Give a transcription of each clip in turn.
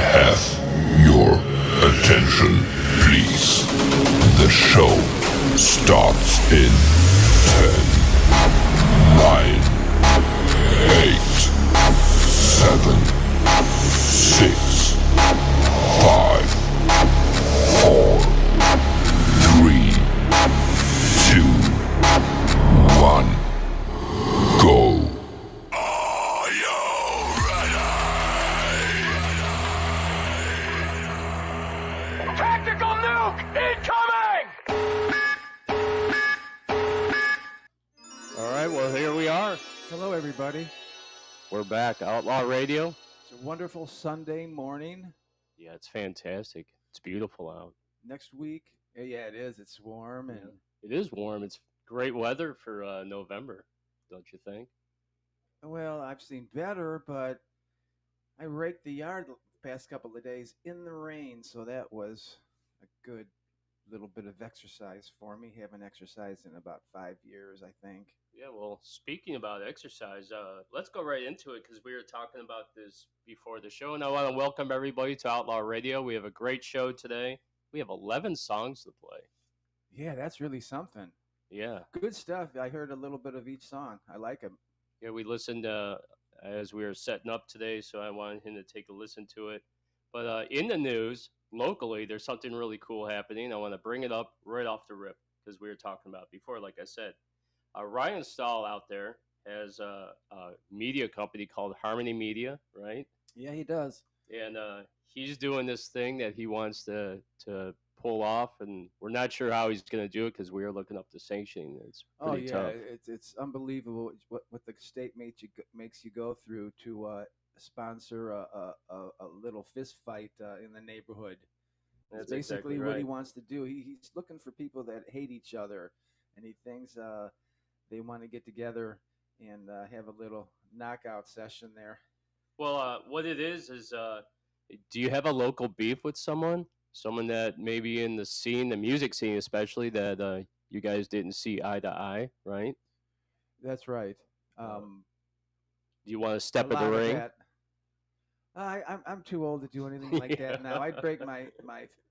have your attention, please? The show starts in 10, 9, 8, 7, 6, 5, 4, 3, 2, 1, go. Tactical nuke incoming! All right, well, here we are. Hello, everybody. We're back. Outlaw Radio. It's a wonderful Sunday morning. Yeah, it's fantastic. It's beautiful out. Next week, yeah, it is. It's warm and It is warm. It's great weather for November, don't you think? well, I've seen better, but I raked the yard the past couple of days in the rain, so that was a good little bit of exercise for me. Haven't exercised in about 5 years, I think. Yeah, well, speaking about exercise, let's go right into it because we were talking about this before the show, and I want to welcome everybody to Outlaw Radio. We have a great show today. We have 11 songs to play. Yeah, that's really something. Yeah. Good stuff. I heard a little bit of each song. I like them. Yeah, we listened as we were setting up today, so I wanted him to take a listen to it. But in the news, locally, there's something really cool happening. I want to bring it up right off the rip because we were talking about it before, like I said. Ryan Stahl out there has a media company called Harmony Media, right? Yeah, he does. And he's doing this thing that he wants to pull off, and we're not sure how he's going to do it because we are looking up the sanctioning. It's pretty tough. It's unbelievable what the state makes you go through to sponsor a little fist fight in the neighborhood. That's basically exactly what he right. wants to do. He's looking for people that hate each other, and he thinks they want to get together and have a little knockout session there. Well, what it is, do you have a local beef with someone? Someone that maybe in the scene, the music scene especially, that you guys didn't see eye to eye, right? That's right. Do you want to step A in the lot of ring? that. I'm too old to do anything like that now. I'd break my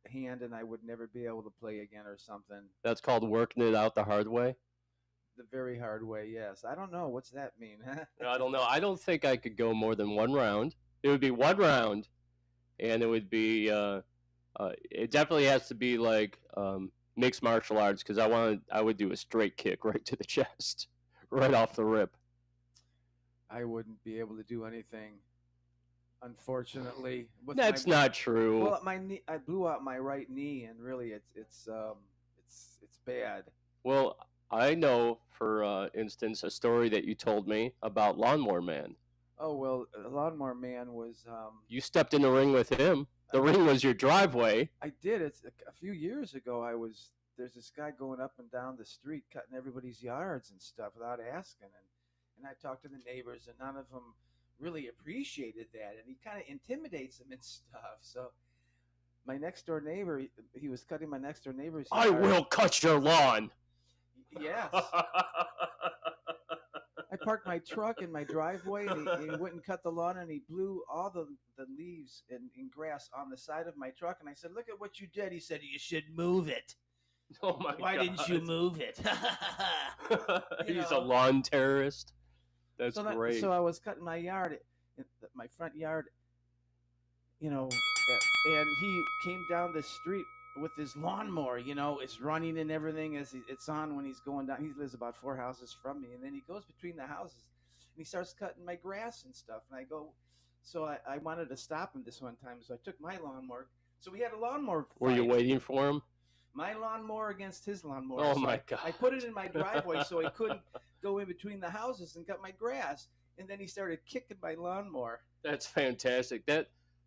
hand and I would never be able to play again or something. That's called working it out the hard way? The very hard way, yes. I don't know. What's that mean? I don't know. I don't think I could go more than one round. It would be one round, and it would be it definitely has to be like mixed martial arts because I would do a straight kick right to the chest, right off the rip. I wouldn't be able to do anything, unfortunately. That's not true. Well, my knee, I blew out my right knee, and really, it's bad. Well, I know, for instance, a story that you told me about Lawnmower Man. Oh well, Lawnmower Man was. You stepped in the ring with him. The ring was your driveway. I did. It's a few years ago. There's this guy going up and down the street cutting everybody's yards and stuff without asking, and I talked to the neighbors, and none of them really appreciated that, and he kind of intimidates them and stuff. So my next door neighbor, he was cutting my next door neighbor's yard. I will cut your lawn. Yes. I parked my truck in my driveway, and he wouldn't cut the lawn, and he blew all the leaves and grass on the side of my truck. And I said, "Look at what you did." He said, "You should move it." Oh my Why God. didn't you move it? He's a lawn terrorist. That's great. So I was cutting my yard, my front yard, and he came down the street with his lawnmower, it's running and everything as it's on when he's going down. He lives about 4 houses from me, and then he goes between the houses and he starts cutting my grass and stuff. And I go, so I wanted to stop him this one time, so I took my lawnmower. So we had a lawnmower fight. Were you waiting for him? My lawnmower against his lawnmower. Oh So my God! I put it in my driveway so he couldn't go in between the houses and cut my grass. And then he started kicking my lawnmower. That's fantastic.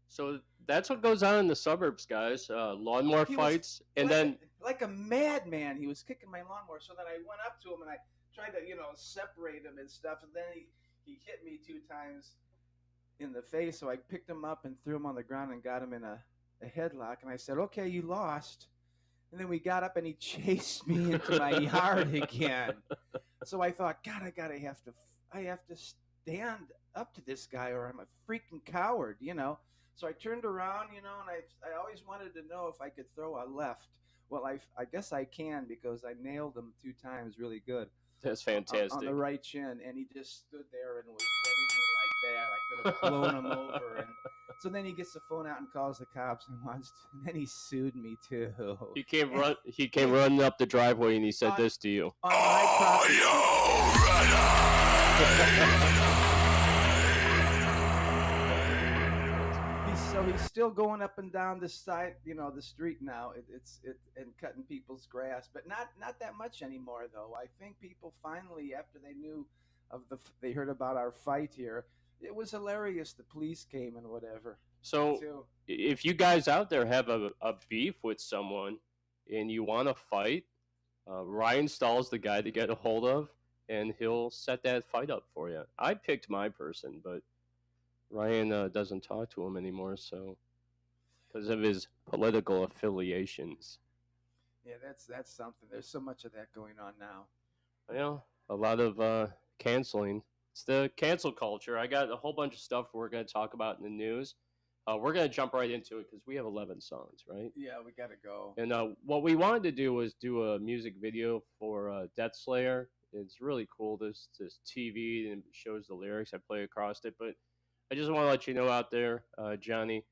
So that's what goes on in the suburbs, guys. Lawnmower fights, and then like a madman, he was kicking my lawnmower. So then I went up to him and I tried to, separate him and stuff. And then he hit me 2 times in the face. So I picked him up and threw him on the ground and got him in a headlock. And I said, "Okay, you lost." And then we got up and he chased me into my yard again. So I thought, God, I have to stand up to this guy or I'm a freaking coward, So I turned around, you know, and I always wanted to know if I could throw a left. Well, I guess I can because I nailed him 2 times really good That's on fantastic. the right chin, and he just stood there and was waving like that. I could have blown him over. And so then he gets the phone out and calls the cops and and then he sued me too. He came running up the driveway and he said this to you. On my property. He's still going up and down the side, you know, the street now. It's and cutting people's grass, but not that much anymore though. I think people finally, after they knew they heard about our fight here, it was hilarious. The police came and whatever. So if you guys out there have a beef with someone and you want to fight, Ryan Stahl's the guy to get a hold of, and he'll set that fight up for you. I picked my person, but Ryan doesn't talk to him anymore, so because of his political affiliations. Yeah, that's something. There's so much of that going on now. You know, a lot of canceling. It's the cancel culture. I got a whole bunch of stuff we're going to talk about in the news. We're going to jump right into it because we have 11 songs, right? Yeah, we got to go. And what we wanted to do was do a music video for Death Slayer. It's really cool. This TV and it shows the lyrics. I play across it, but I just want to let you know out there, Johnny,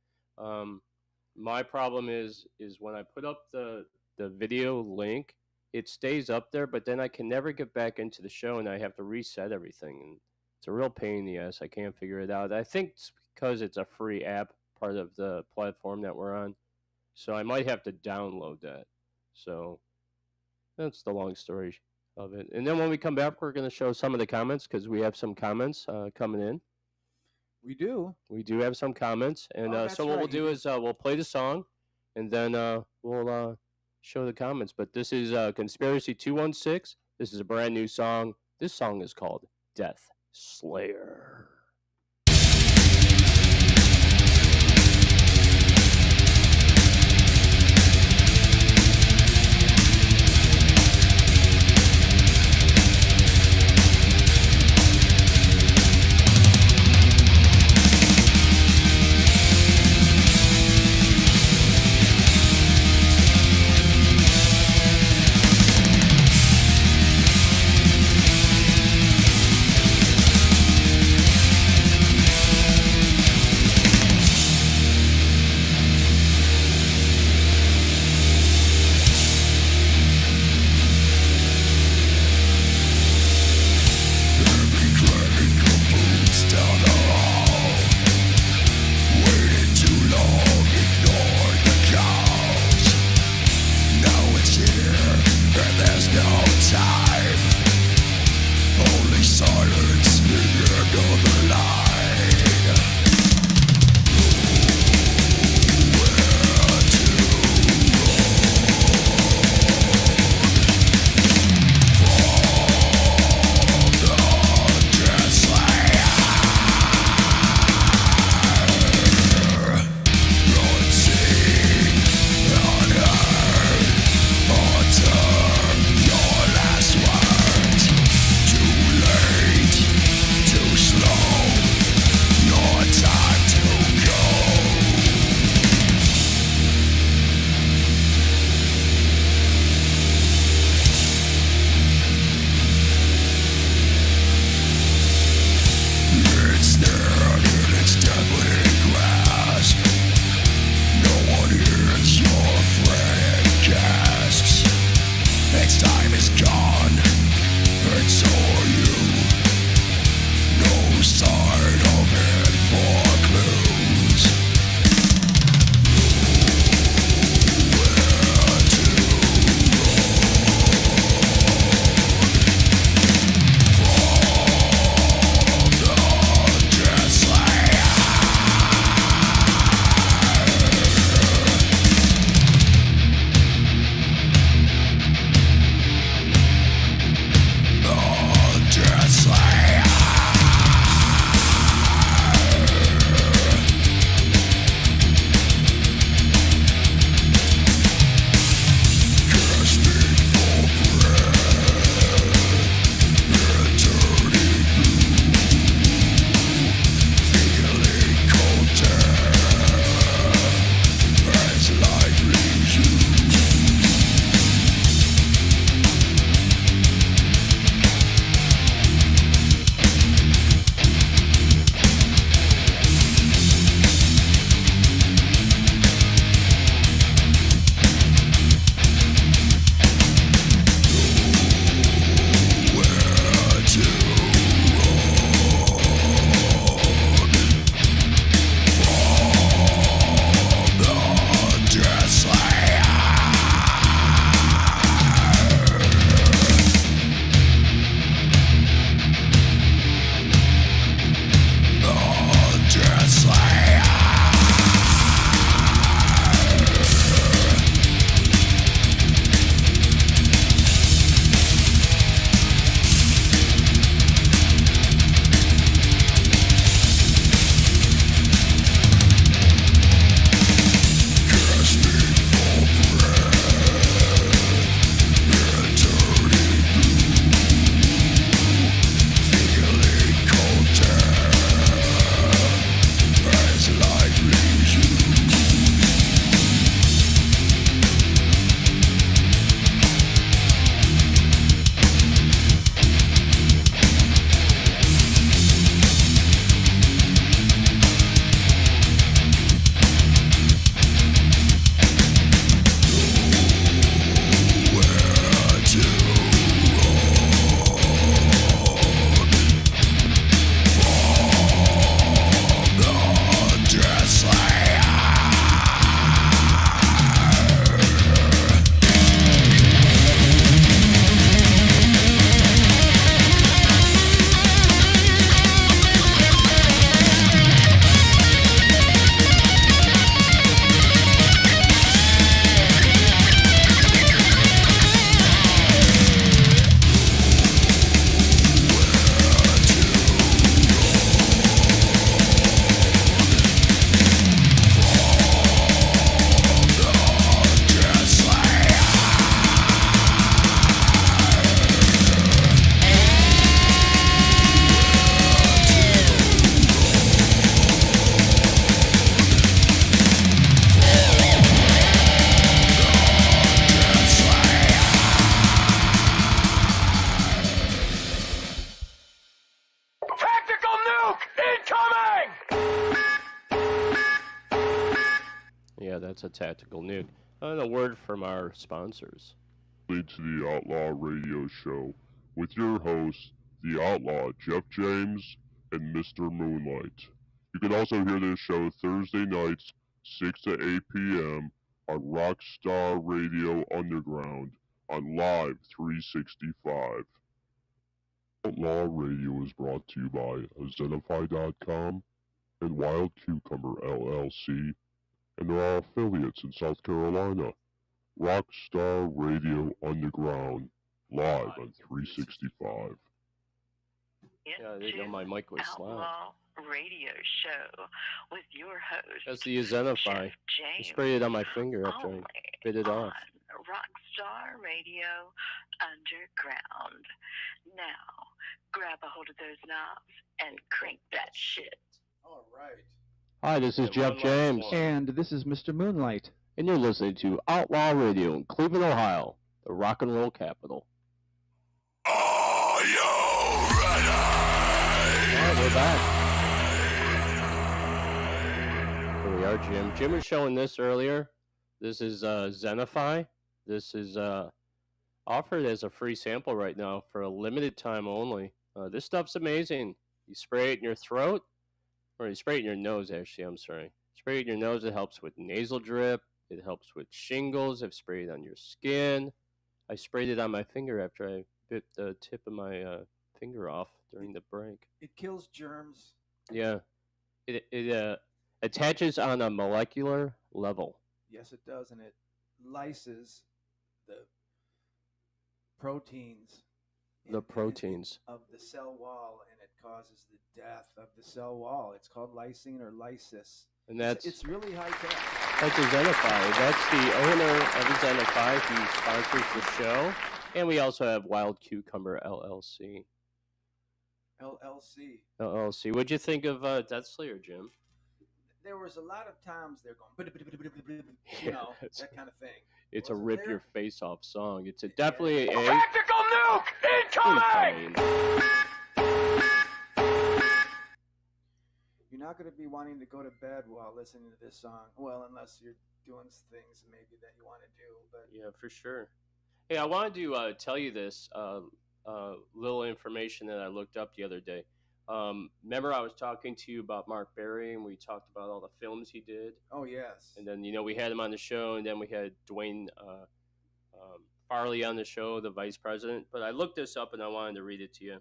my problem is when I put up the video link, it stays up there, but then I can never get back into the show, and I have to reset everything. And it's a real pain in the ass. I can't figure it out. I think it's because it's a free app, part of the platform that we're on. So I might have to download that. So that's the long story of it. And then when we come back, we're going to show some of the comments because we have some comments coming in. We do. We do have some comments. And so what we'll do is we'll play the song, and then we'll show the comments. But this is Conspiracy 216. This is a brand new song. This song is called Death Slayer. nuke incoming! Yeah, that's a tactical nuke. And a word from our sponsors. To the Outlaw Radio Show with your hosts, the Outlaw Jeff James and Mr. Moonlight. You can also hear this show Thursday nights, 6 to 8 p.m. on Rockstar Radio Underground on Live 365. Outlaw Radio is brought to you by Zenify.com and Wild Cucumber LLC and their affiliates in South Carolina. Rockstar Radio Underground, live on 365. Yeah, I didn't know my mic was loud. Outlaw Radio Show with your host. That's the Zenify. Jeff I James. sprayed it on my finger after I Only bit it off. on Rockstar Radio Underground. Now, grab a hold of those knobs and crank that shit. All right. Hi, this is Jeff James, And this is Mr. Moonlight. and you're listening to Outlaw Radio in Cleveland, Ohio, the rock and roll capital. Are you ready? All right, we're back. Here we are, Jim. Jim was showing this earlier. This is Zenify. This is offered as a free sample right now for a limited time only. This stuff's amazing. You spray it in your throat, or you spray it in your nose, actually, I'm sorry. Spray it in your nose, it helps with nasal drip. It helps with shingles. I've sprayed it on your skin. I sprayed it on my finger after I bit the tip of my finger off during the break. It kills germs. Yeah. It attaches on a molecular level. Yes, it does, and it lyses the proteins. The proteins. Of the cell wall, and it causes the death of the cell wall. It's called lysine or lysis. And that's It's really high tech. That's a Zenify. That's the owner of the Zenify. He sponsors the show. And we also have Wild Cucumber LLC. LLC. What'd you think of Death Slayer, Jim? There was a lot of times they're going, you know, that kind of thing. It's a Wasn't rip there? your face off song. It's definitely a Tactical nuke incoming! You're not going to be wanting to go to bed while listening to this song. Well, unless you're doing things maybe that you want to do. But Yeah, for sure. Hey, I wanted to tell you this little information that I looked up the other day. Remember I was talking to you about Mark Berry, and we talked about all the films he did. oh yes, And then, we had him on the show, and then we had Dwayne Farley on the show, the vice president. But I looked this up, and I wanted to read it to you.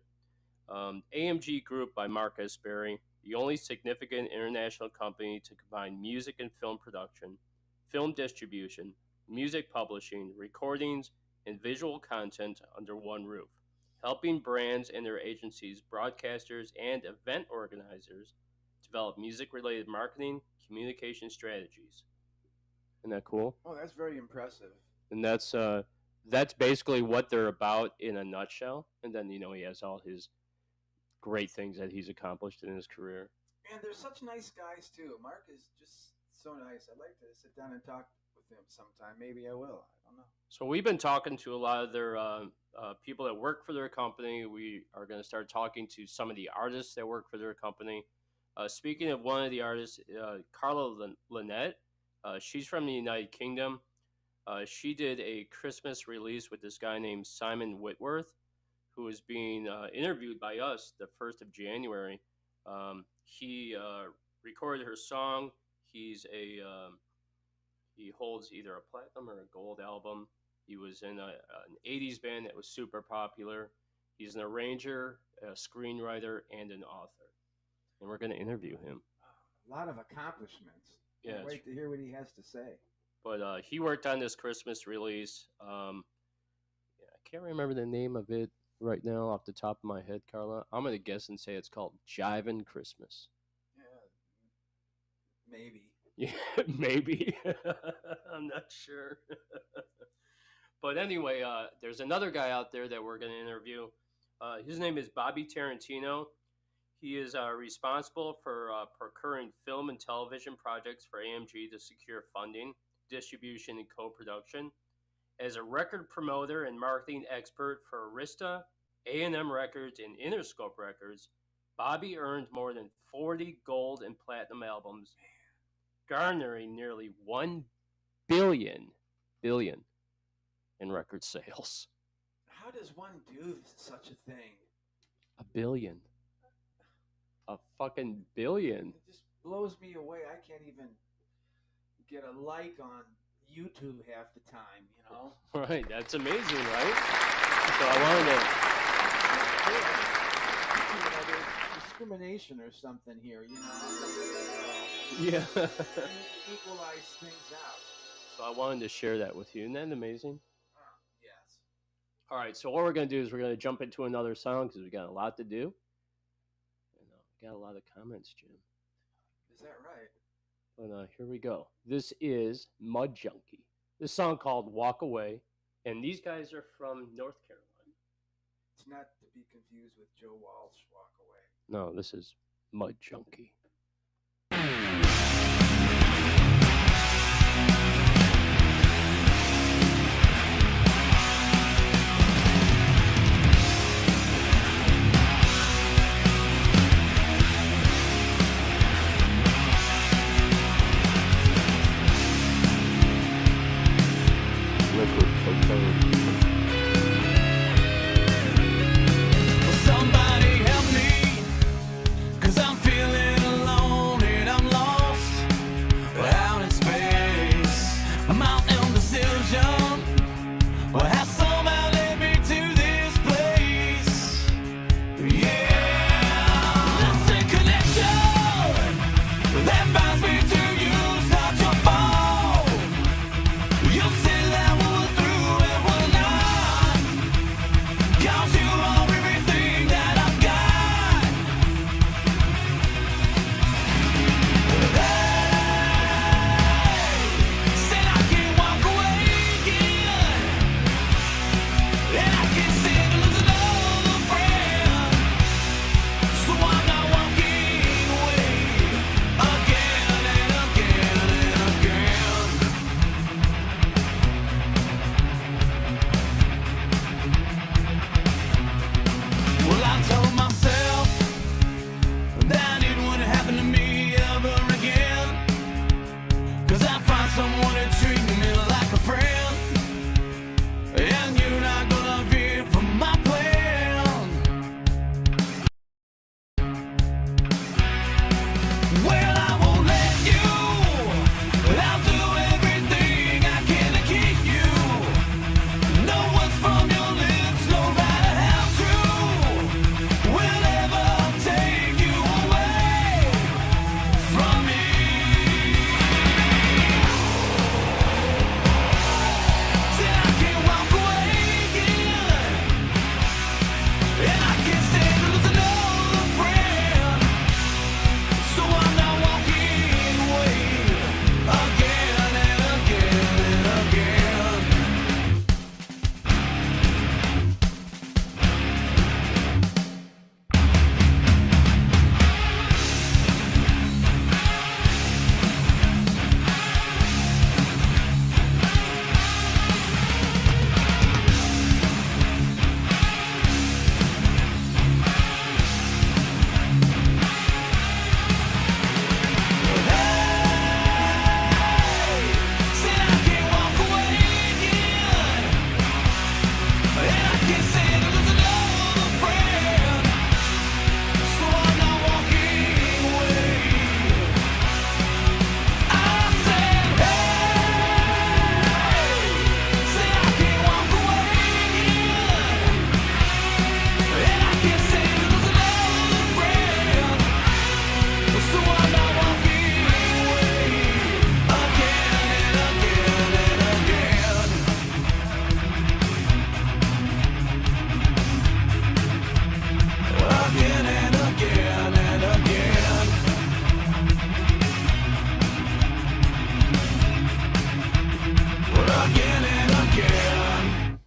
AMG Group by Mark S. Berry, the only significant international company to combine music and film production, film distribution, music publishing, recordings, and visual content under one roof, helping brands and their agencies, broadcasters, and event organizers develop music-related marketing, communication strategies. Isn't that cool? oh that's very impressive. And that's basically what they're about in a nutshell. And then, he has all his great things that he's accomplished in his career. And they're such nice guys too. Mark is just so nice. I'd like to sit down and talk with him sometime. Maybe I will. I don't know. So we've been talking to a lot of their people that work for their company. We are going to start talking to some of the artists that work for their company. Speaking of one of the artists, Carla Lynette, she's from the United Kingdom. She did a Christmas release with this guy named Simon Whitworth, who is being interviewed by us the 1st of January. He recorded her song. He holds either a platinum or a gold album. He was in an 80s band that was super popular. He's an arranger, a screenwriter, and an author. And we're going to interview him. A lot of accomplishments. Yeah, Can't wait to hear what he has to say. But he worked on this Christmas release. I can't remember the name of it right now off the top of my head, Carla. I'm going to guess and say it's called Jivin' Christmas. Yeah, maybe. Yeah, maybe. I'm not sure. But anyway, there's another guy out there that we're going to interview. His name is Bobby Tarantino. He is responsible for procuring film and television projects for AMG to secure funding, distribution, and co-production. As a record promoter and marketing expert for Arista, A&M Records, and Interscope Records, Bobby earned more than 40 gold and platinum albums, garnering nearly 1 billion in record sales. How does one do such a thing? A billion. A fucking billion. It just blows me away. I can't even get a like on YouTube half the time, you know? Right, that's amazing, right? So I wanted There's discrimination or something here, you know? to... Yeah. Equalize things out. So I wanted to share that with you. Isn't that amazing? Yes. All right, so what we're going to do is we're going to jump into another song because we got a lot to do. And got a lot of comments, Jim. Is that right? But here we go. This is Mud Junkie. This song called Walk Away. And these guys are from North Carolina. It's not to be confused with Joe Walsh, Walk Away. No, this is Mud Junkie. Somebody help me, 'cause I'm feeling alone and I'm lost out in space. I'm out in decision. Well, has somehow led me to this place. Yeah, that's a connection that binds me to you. Such a fall. You said that we're through and we're not. 'Cause you are everything that I've got. Hey, said I can't walk away again, and I can't stand to lose another friend. So I'm not walking away again and again and again. Well, I told myself that it wouldn't happen to me ever again, 'cause I find someone to treat me like a friend, and you're not gonna veer from my plan. Well, I won't let you. I'll do everything I can to keep you. No words from your lips, no matter how true, will ever take you away from me. Said I can't walk away again, and I can't stand to lose another friend. So I'm not walking away again and again and again. Said I can't walk away again, and I can't stand to lose another friend. So I'm not walking away. I said, hey, said I can't walk away again, and I can't stand to lose another friend. So I'm not walking away again and again and again. Again and again and again. Again and again.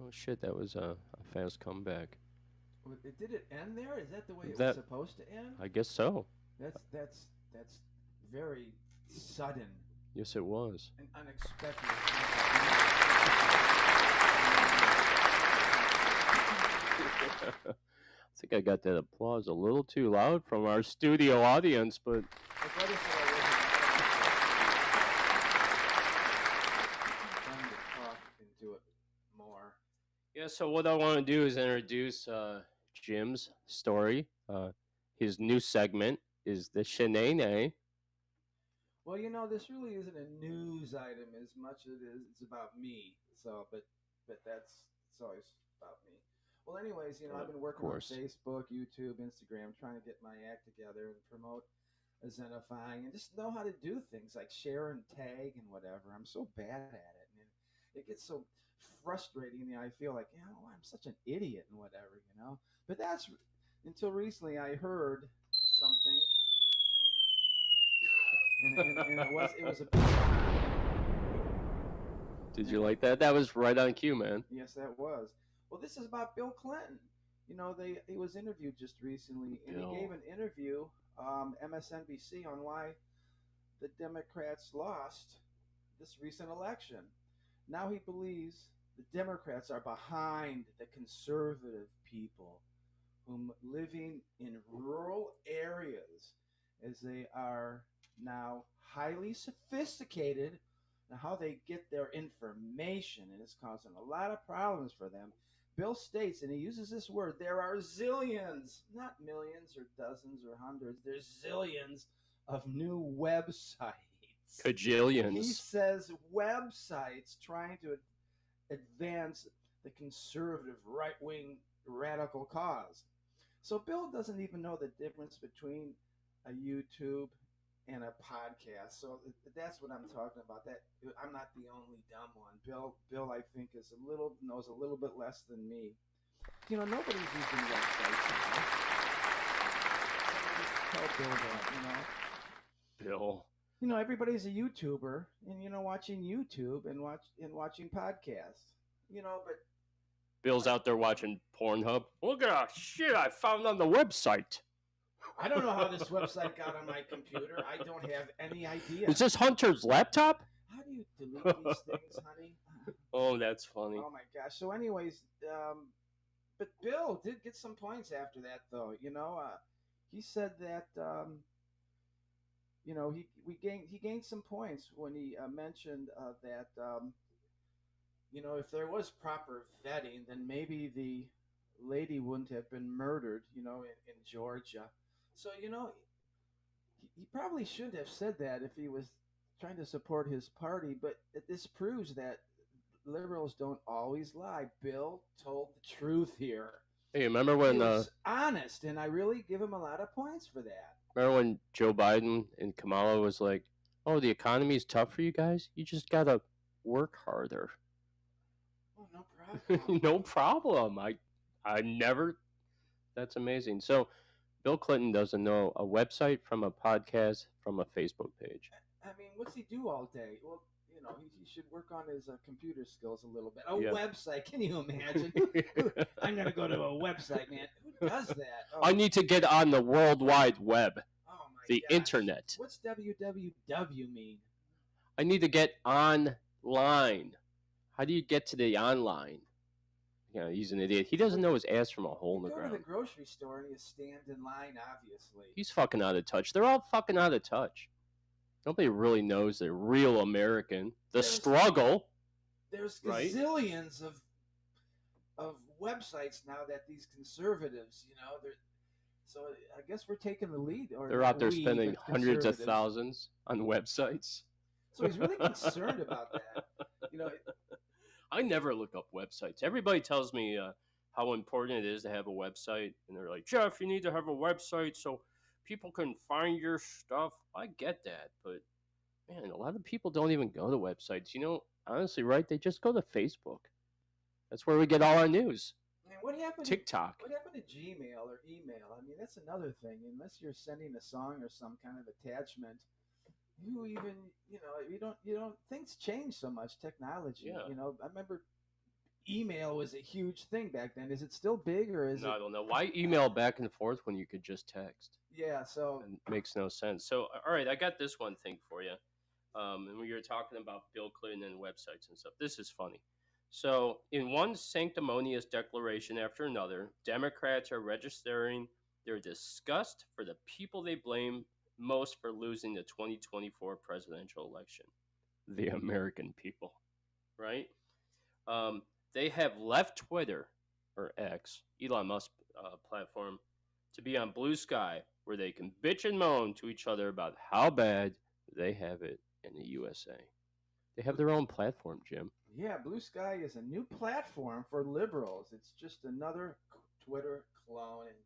Oh, shit, that was a fast comeback. Did it end there? Is that the way it That- was supposed to end? I guess so. That's very sudden Yes, it was. and unexpected. I think I got that applause a little too loud from our studio audience, but Like, what if I wasn't trying to talk into it more? yeah. So what I want to do is introduce Jim's story. His new segment is the Shenane. Well, this really isn't a news item as much as it's about me. So, but it's always about me. Well, anyways, I've been working on course. Facebook, YouTube, Instagram, trying to get my act together and promote Zenifying and just know how to do things like share and tag and whatever. I'm so bad at it, and it gets so frustrating. I feel like, I'm such an idiot and whatever. But that's until recently I heard something, and it was a. Did you like that? That was right on cue, man. Yes, that was. Well, this is about Bill Clinton. He was interviewed just recently, and Bill. he gave an interview, MSNBC, on why the Democrats lost this recent election. Now he believes the Democrats are behind the conservative people whom living in rural areas, as they are now highly sophisticated and how they get their information, and it's causing a lot of problems for them. Bill states, and he uses this word, there are zillions, not millions or dozens or hundreds, there's zillions of new websites. Kajillions. He says websites trying to advance the conservative right-wing radical cause. So Bill doesn't even know the difference between a YouTube and a podcast. So that's what I'm talking about. That I'm not the only dumb one. Bill, I think, knows a little bit less than me. Nobody's using websites now. Tell Bill that, Bill. Everybody's a YouTuber, and watching YouTube and watching podcasts. But Bill's out there watching Pornhub. Look at that shit I found on the website. I don't know how this website got on my computer. I don't have any idea. Is this Hunter's laptop? How do you delete these things, honey? Oh, that's funny. Oh my gosh. So, anyways, but Bill did get some points after that, though. He said that he gained some points when he mentioned that if there was proper vetting, then maybe the lady wouldn't have been murdered, in Georgia. So, he probably shouldn't have said that if he was trying to support his party, but this proves that liberals don't always lie. Bill told the truth here. Hey, remember when he was honest, and I really give him a lot of points for that. Remember when Joe Biden and Kamala was like, "Oh, the economy's tough for you guys. You just gotta work harder." Oh, no problem. No problem. I never. That's amazing. So, Bill Clinton doesn't know a website from a podcast from a Facebook page. I mean, what's he do all day? Well, he should work on his computer skills a little bit. Yeah. Website? Can you imagine? I'm gonna go to a website, man. Who does that? Oh, I need to get on the World Wide Web, oh my the gosh. internet. What's www mean? I need to get online. How do you get to the online? He's an idiot. He doesn't know his ass from a hole in the You go ground. to the grocery store and you stand in line, obviously. He's fucking out of touch. They're all fucking out of touch. Nobody really knows the real American. The struggle. There's right? gazillions of websites now that these conservatives, so I guess we're taking the lead. Or They're not out there we, spending but hundreds of conservatives. thousands on websites. So he's really concerned about that. I never look up websites. Everybody tells me how important it is to have a website. And they're like, Jeff, you need to have a website so people can find your stuff. I get that. But, man, a lot of people don't even go to websites. Honestly, right? They just go to Facebook. That's where we get all our news. Man, what happened? TikTok. What happened to Gmail or email? I mean, that's another thing. Unless you're sending a song or some kind of attachment, you even, you don't. Things change so much. Technology. Yeah. I remember email was a huge thing back then. Is it still big or is it? I don't know. Why email back and forth when you could just text? Yeah. So It makes no sense. So, all right, I got this one thing for you. And we were talking about Bill Clinton and websites and stuff. This is funny. So, in one sanctimonious declaration after another, Democrats are registering their disgust for the people they blame most for losing the 2024 presidential election, the American people, right? Um, they have left Twitter, or X, Elon Musk platform, to be on Blue Sky, where they can bitch and moan to each other about how bad they have it in the USA. They have their own platform, Jim. Yeah, Blue Sky is a new platform for liberals. It's just another Twitter clone, and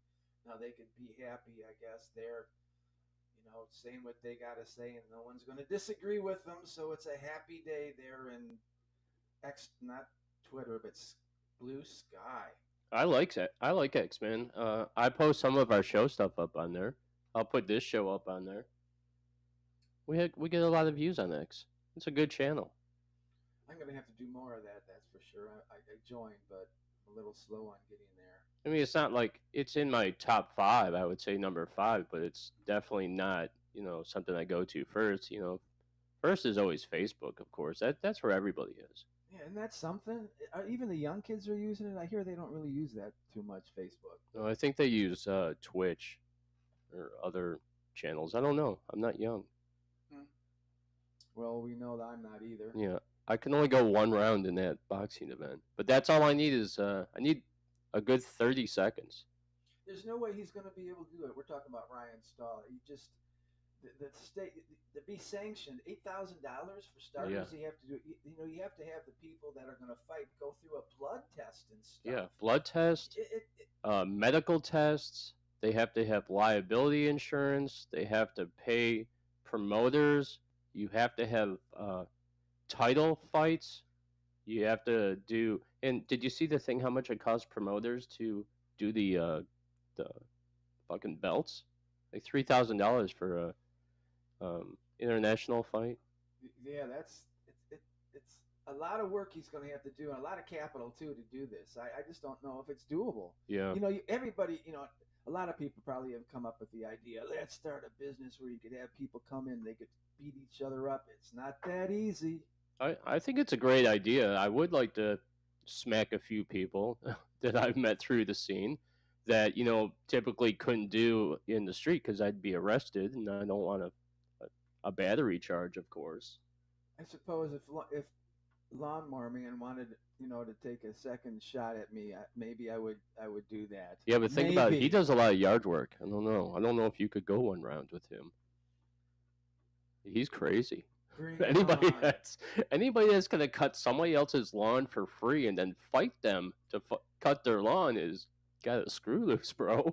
now they could be happy, I guess. They're, saying what they got to say, and no one's going to disagree with them. So it's a happy day there in X, not Twitter, but Blue Sky. I like that. I like X, man. I post some of our show stuff up on there. I'll put this show up on there. We get a lot of views on X. It's a good channel. I'm going to have to do more of that, that's for sure. I joined, but I'm a little slow on getting there. I mean, it's not like it's in my top 5. I would say number 5, but it's definitely not, something I go to first. First is always Facebook, of course. That's where everybody is. Yeah, and that's something. Even the young kids are using it. I hear they don't really use that too much, Facebook. No, I think they use Twitch or other channels. I don't know. I'm not young. Well, we know that I'm not either. Yeah, I can only go one round in that boxing event, but that's all I need is I need a good 30 seconds. There's no way he's going to be able to do it. We're talking about Ryan Stahl. He just the state to be sanctioned $8,000 for starters. Yeah. You have to do. You have to have the people that are going to fight go through a blood test and stuff. Yeah, blood test, medical tests. They have to have liability insurance. They have to pay promoters. You have to have title fights. You have to do. And did you see the thing? How much it costs promoters to do the fucking belts? Like $3,000 for a international fight. Yeah, it's a lot of work he's going to have to do, and a lot of capital too to do this. I just don't know if it's doable. Yeah. Everybody, a lot of people probably have come up with the idea. Let's start a business where you could have people come in, they could beat each other up. It's not that easy. I think it's a great idea. I would like to smack a few people that I've met through the scene that typically couldn't do in the street because I'd be arrested, and I don't want a battery charge, of course. I suppose if Lawnmower Man wanted to take a second shot at me, maybe I would do that. Yeah, but think about it. He does a lot of yard work. I don't know if you could go one round with him. He's crazy. Anybody that's gonna cut somebody else's lawn for free and then fight them to cut their lawn is got a screw loose, bro.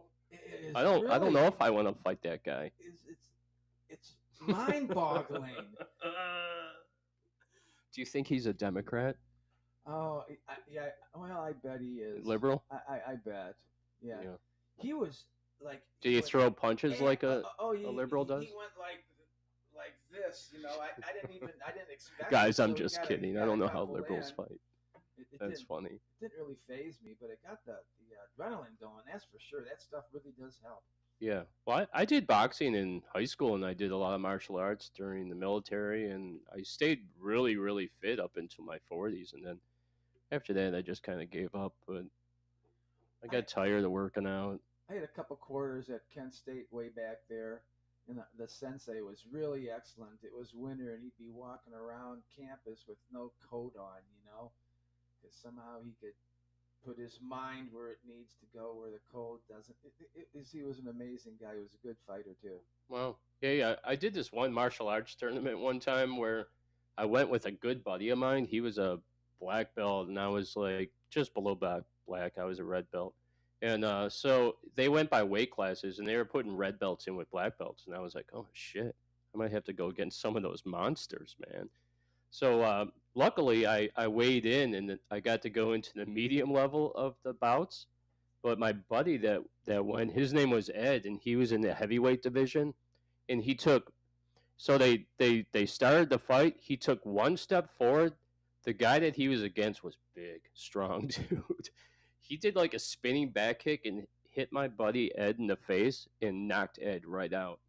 I don't know if I want to fight that guy. It's mind-boggling. Do you think he's a Democrat? Oh, yeah. Well, I bet he is. Liberal? I bet. Yeah. He was like. Did he throw punches like a liberal does? He went like this. I didn't expect. Guys, I'm just kidding. I don't know how liberals fight. That's funny. It didn't really faze me, but it got the adrenaline going. That's for sure. That stuff really does help. Yeah. Well, I did boxing in high school, and I did a lot of martial arts during the military, and I stayed really, really fit up until my 40s, and then after that, I just kind of gave up. But I got tired of working out. I had a couple quarters at Kent State way back there, and the sensei was really excellent. It was winter, and he'd be walking around campus with no coat on, because somehow he could put his mind where it needs to go, where the cold doesn't. He was an amazing guy. He was a good fighter, too. Well, yeah. I did this one martial arts tournament one time where I went with a good buddy of mine. He was a black belt, and I was like just below black. I was a red belt. And so they went by weight classes, and they were putting red belts in with black belts. And I was like, oh, shit. I might have to go against some of those monsters, man. So luckily, I weighed in, and I got to go into the medium level of the bouts. But my buddy that went, his name was Ed, and he was in the heavyweight division. And he took – so they started the fight. He took one step forward. The guy that he was against was big, strong dude. He did like a spinning back kick and hit my buddy Ed in the face and knocked Ed right out.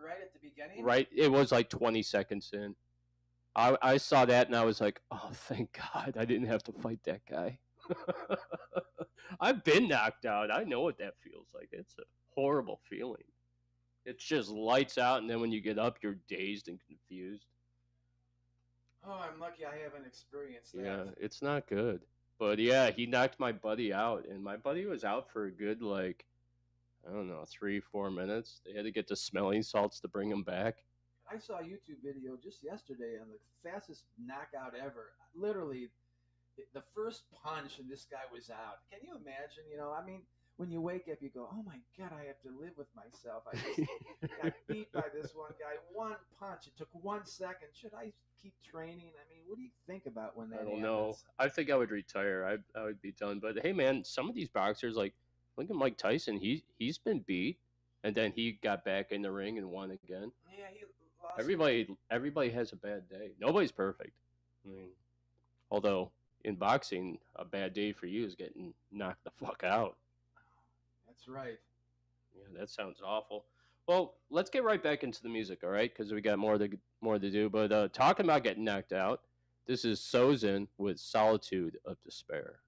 Right at the beginning? Right. It was like 20 seconds in. I saw that and I was like, oh, thank God I didn't have to fight that guy. I've been knocked out. I know what that feels like. It's a horrible feeling. It's just lights out, and then when you get up, you're dazed and confused. Oh, I'm lucky I haven't experienced that. Yeah, it's not good. But yeah, he knocked my buddy out, and my buddy was out for a good, like, I don't know, 3-4 minutes. They had to get the smelling salts to bring him back. I saw a YouTube video just yesterday on the fastest knockout ever. Literally, the first punch and this guy was out. Can you imagine? You know, I mean, when you wake up, you go, "Oh my God, I have to live with myself. I just got beat by this one guy. One punch. It took 1 second. Should I keep training? I mean, what do you think about when that I don't happens? know. I think I would retire. I would be done. But hey, man, some of these boxers, like, look at Mike Tyson. He's been beat, and then he got back in the ring and won again. Yeah, he lost. Everybody has a bad day. Nobody's perfect. I mean, although in boxing, a bad day for you is getting knocked the fuck out. That's right. Yeah, that sounds awful. Well, let's get right back into the music, all right? Because we got more to do. But talking about getting knocked out, this is Sozin with "Solitude of Despair."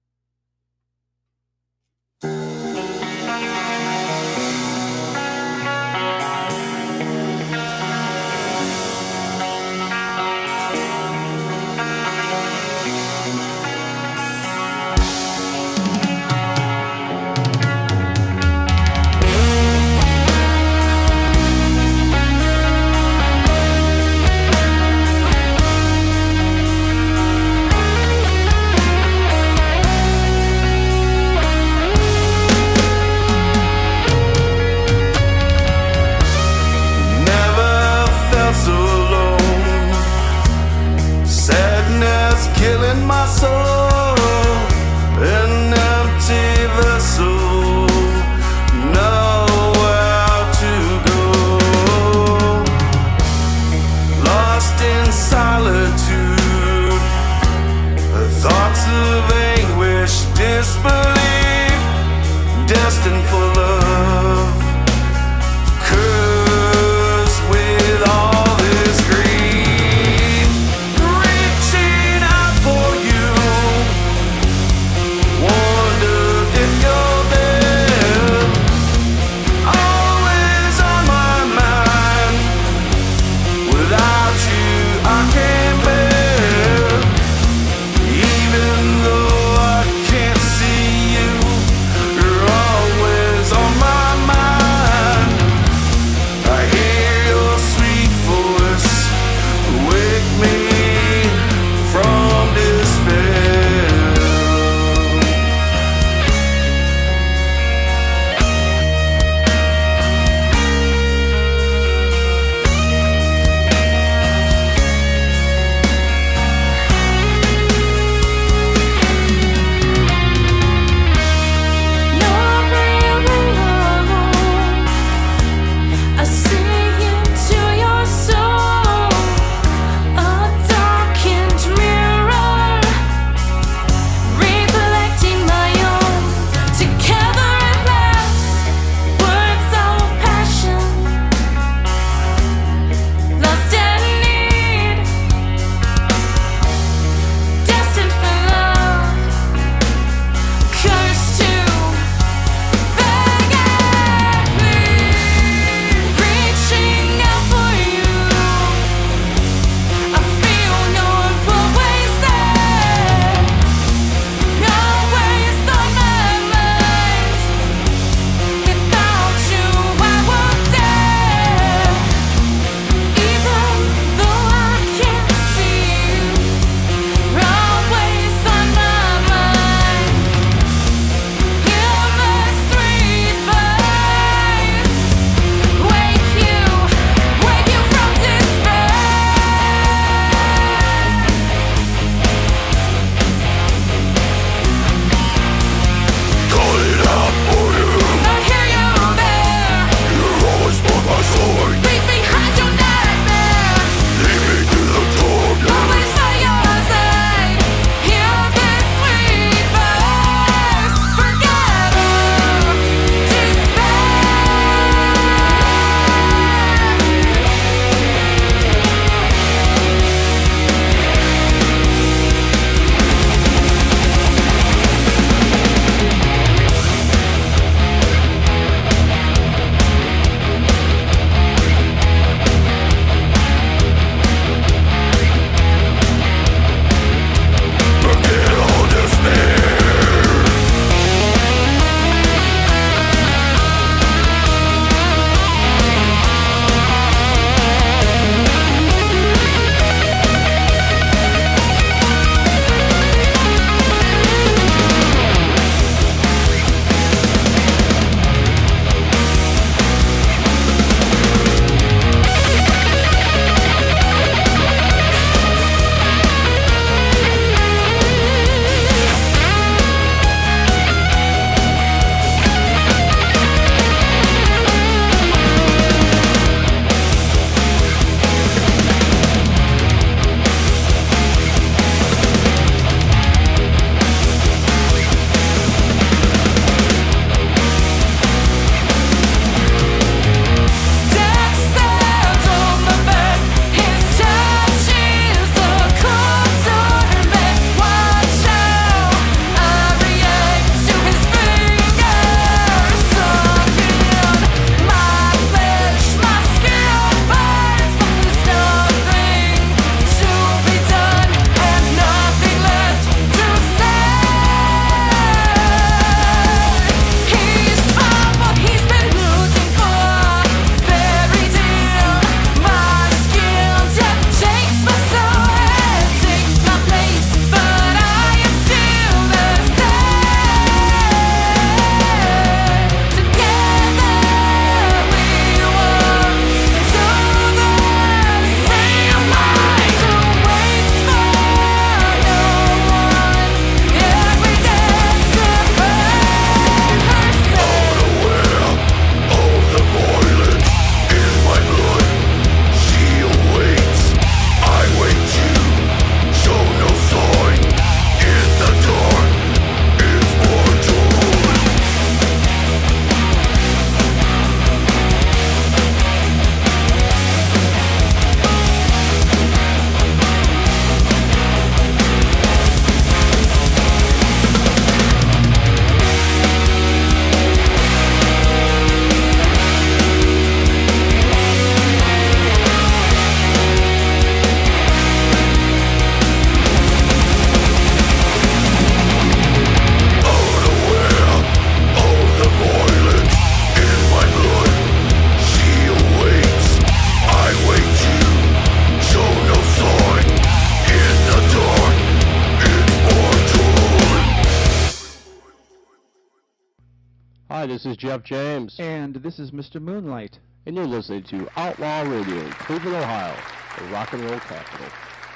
Hi, this is Jeff James. And this is Mr. Moonlight. And you're listening to Outlaw Radio in Cleveland, Ohio, the rock and roll capital.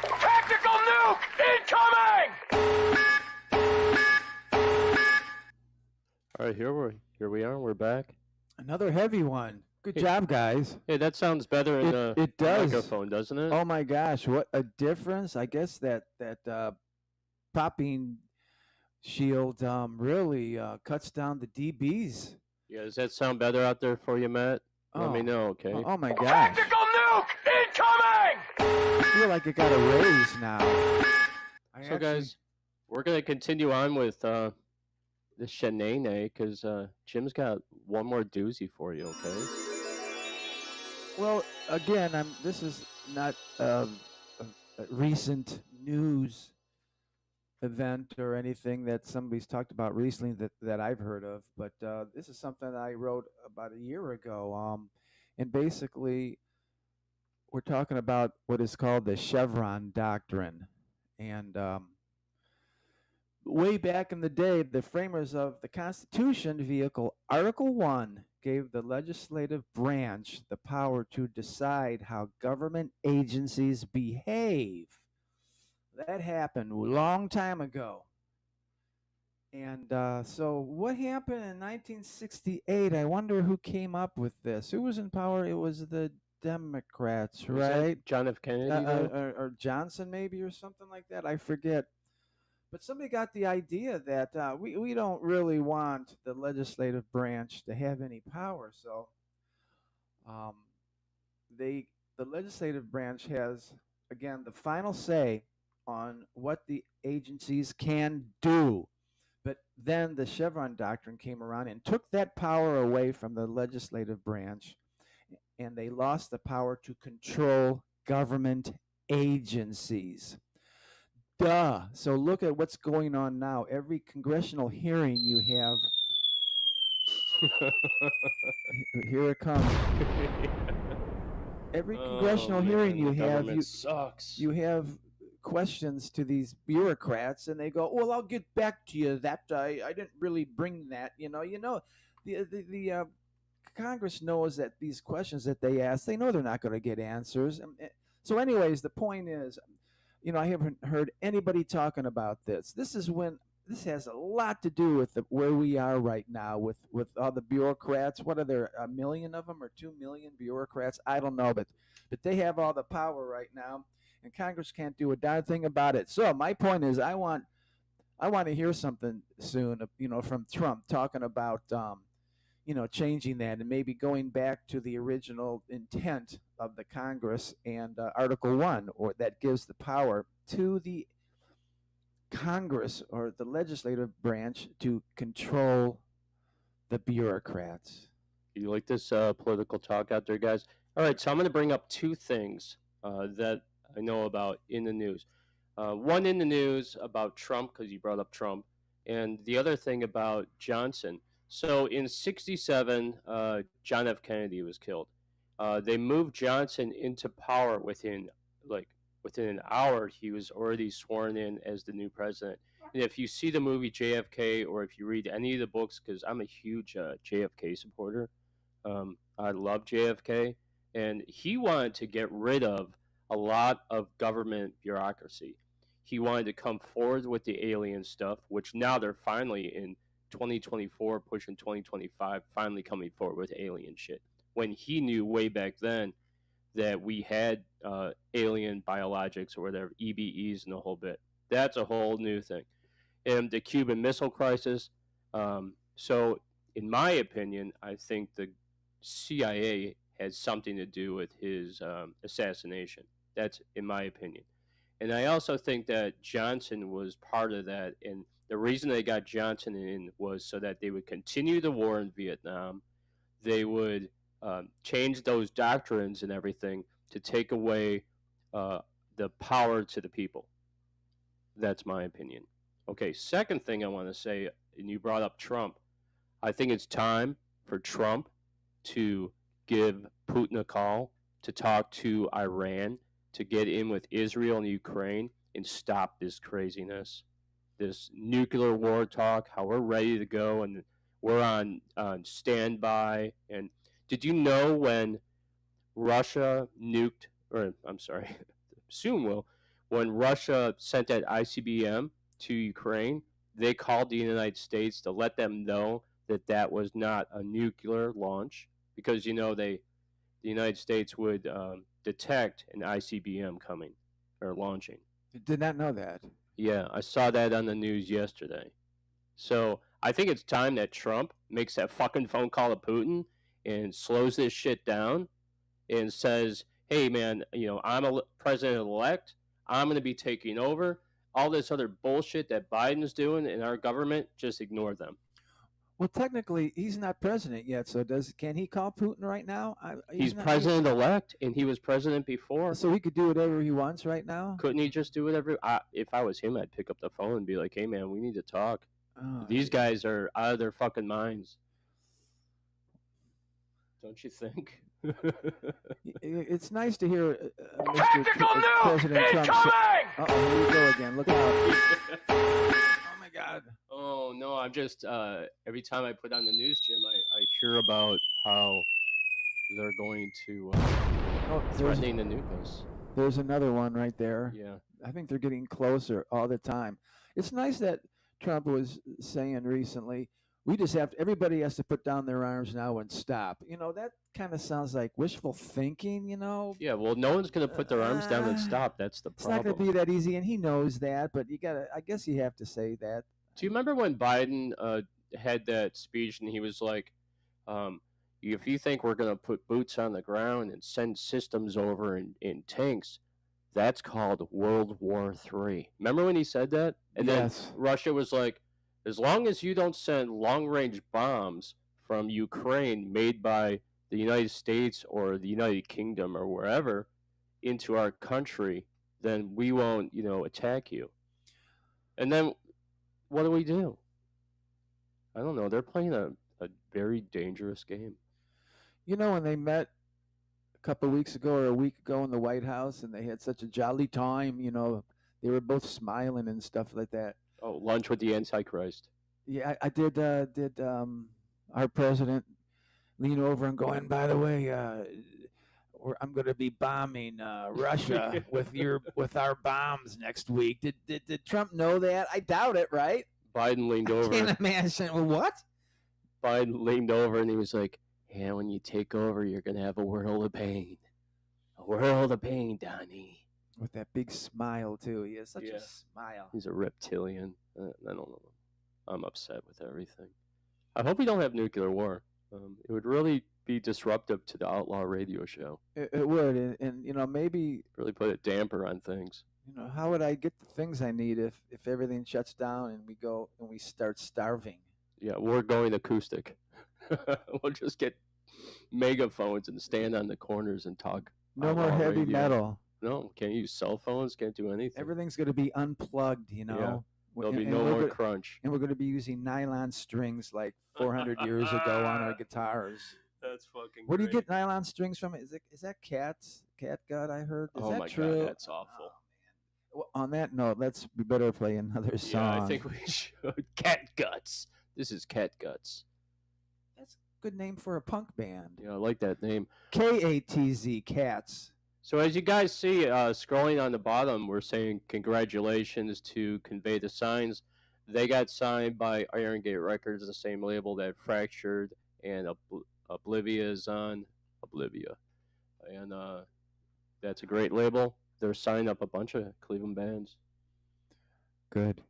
Tactical nuke incoming! All right, here we are. We're back. Another heavy one. Good job, guys. Hey, that sounds better in the it does. microphone, doesn't it? Oh my gosh, what a difference! I guess that popping shield really cuts down the dBs. Yeah, does that sound better out there for you, Matt? Let me know, okay? Oh my gosh. Tactical nuke incoming! I feel like it got a raise now. So, guys, we're going to continue on with the shenanigans because Jim's got one more doozy for you, okay? Well, again, this is not a recent news event or anything that somebody's talked about recently that I've heard of, but this is something I wrote about a year ago. And basically, we're talking about what is called the Chevron Doctrine. And way back in the day, the framers of the Constitution, Vehicle Article 1, gave the legislative branch the power to decide how government agencies behave. That happened a long time ago. And so what happened in 1968? I wonder who came up with this. Who was in power? It was the Democrats, right? John F. Kennedy? Or Johnson maybe or something like that. I forget. But somebody got the idea that we don't really want the legislative branch to have any power. So the legislative branch has, again, the final say on what the agencies can do. But then the Chevron Doctrine came around and took that power away from the legislative branch, and they lost the power to control government agencies. Duh. So look at what's going on now. Every congressional hearing you have, here it comes. Every congressional hearing you have, you have questions to these bureaucrats, and they go, "Well, I'll get back to you. That I didn't really bring that." The Congress knows that these questions that they ask, they know they're not going to get answers. So, anyways, the point is, I haven't heard anybody talking about this. This has a lot to do with where we are right now with all the bureaucrats. What are there, 1 million of them or 2 million bureaucrats? I don't know, but they have all the power right now. And Congress can't do a darn thing about it. So my point is, I want to hear something soon, from Trump talking about, changing that and maybe going back to the original intent of the Congress and Article 1, or that gives the power to the Congress or the legislative branch to control the bureaucrats. You like this political talk out there, guys? All right, so I'm going to bring up two things that I know about in the news. One in the news about Trump, because you brought up Trump, and the other thing about Johnson. So in 1967, John F. Kennedy was killed. They moved Johnson into power within an hour. He was already sworn in as the new president. And if you see the movie JFK, or if you read any of the books, because I'm a huge JFK supporter, I love JFK, and he wanted to get rid of a lot of government bureaucracy. He wanted to come forward with the alien stuff, which now they're finally in 2024, pushing 2025, finally coming forward with alien shit. When he knew way back then that we had alien biologics or whatever, EBEs and the whole bit. That's a whole new thing. And the Cuban Missile Crisis. So in my opinion, I think the CIA had something to do with his assassination. That's in my opinion. And I also think that Johnson was part of that. And the reason they got Johnson in was so that they would continue the war in Vietnam. They would change those doctrines and everything to take away the power to the people. That's my opinion. Okay, second thing I want to say, and you brought up Trump. I think it's time for Trump to give Putin a call, to talk to Iran, to get in with Israel and Ukraine and stop this craziness, this nuclear war talk, how we're ready to go and we're on standby. And did you know when Russia nuked, or I'm sorry, soon will, when Russia sent that ICBM to Ukraine, they called the United States to let them know that that was not a nuclear launch, because the United States would detect an ICBM coming or launching. Did not know that. Yeah, I saw that on the news yesterday. So I think it's time that Trump makes that fucking phone call to Putin and slows this shit down and says, hey, man, I'm a president-elect. I'm going to be taking over. All this other bullshit that Biden's doing in our government, just ignore them. Well, technically, he's not president yet, so can he call Putin right now? He's president-elect, and he was president before. So he could do whatever he wants right now? Couldn't he just do whatever? If I was him, I'd pick up the phone and be like, hey, man, we need to talk. Oh, These guys are out of their fucking minds. Don't you think? It's nice to hear Mr. Tactical nuke President Trump. incoming! Uh-oh, here we go again. Look out. Oh, my God. Oh, no, I'm just, every time I put on the news, Jim, I hear about how they're going to, threatening to nuke us. There's another one right there. Yeah. I think they're getting closer all the time. It's nice that Trump was saying recently, everybody has to put down their arms now and stop. That kind of sounds like wishful thinking, Yeah, well, no one's going to put their arms down and stop. That's the It's not problem. going to be that easy, and he knows that, but I guess you have to say that. Do you remember when Biden had that speech and he was like, if you think we're going to put boots on the ground and send systems over in tanks, that's called World War III. Remember when he said that? And Yes. then Russia was like, as long as you don't send long-range bombs from Ukraine made by the United States or the United Kingdom or wherever into our country, then we won't, attack you. And then what do? I don't know. They're playing a very dangerous game. When they met a couple of weeks ago or a week ago in the White House and they had such a jolly time, they were both smiling and stuff like that. Oh, lunch with the Antichrist. Yeah, I did our president lean over and go, and by the way, I'm going to be bombing Russia with our bombs next week. Did Trump know that? I doubt it, right? Biden leaned over. I can't imagine. Well, what? Biden leaned over and he was like, yeah, when you take over, you're going to have a world of pain. A world of pain, Donnie. With that big smile, too. He has such a smile. He's a reptilian. I don't know. I'm upset with everything. I hope we don't have nuclear war. It would really be disruptive to the Outlaw Radio show. It would, and maybe really put a damper on things. How would I get the things I need if everything shuts down and we go and we start starving? Yeah, we're going acoustic. We'll just get megaphones and stand on the corners and talk. No more heavy radio. Metal. No, can't use cell phones. Can't do anything. Everything's going to be unplugged. Yeah. There'll be no more crunch. And we're going to be using nylon strings like 400 years ago on our guitars. That's fucking Where do you get nylon strings from? Is that cat gut I heard? Is that true? God, that's awful. Well, on that note, we better play another song. Yeah, I think we should. Cat Guts. This is Cat Guts. That's a good name for a punk band. Yeah, I like that name. KATZ, Cats. So as you guys see, scrolling on the bottom, we're saying congratulations to Convey the Signs. They got signed by Iron Gate Records, the same label that Fractured and Oblivia is on. Oblivia. And that's a great label. They're signing up a bunch of Cleveland bands. Good.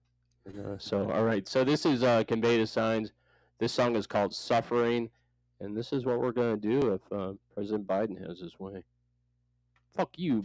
And, all right. So this is Convey the Signs. This song is called Suffering. And this is what we're going to do if President Biden has his way. Fuck you,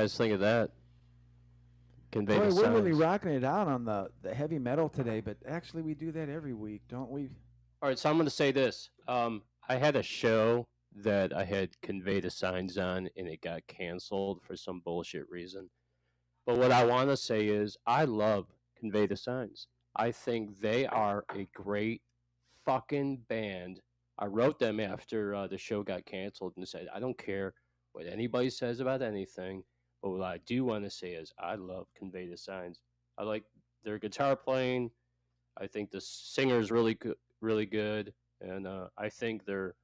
guys think of that? Convey Boy, the we're really sounds. rocking it out on the heavy metal today, but actually we do that every week, don't we? All right, so I'm going to say this. I had a show that I had Convey the Signs on, and it got canceled for some bullshit reason. But what I want to say is I love Convey the Signs. I think they are a great fucking band. I wrote them after the show got canceled and said, I don't care what anybody says about anything, but what I do want to say is I love Convey the Signs. I like their guitar playing. I think the singer's really good, and I think they're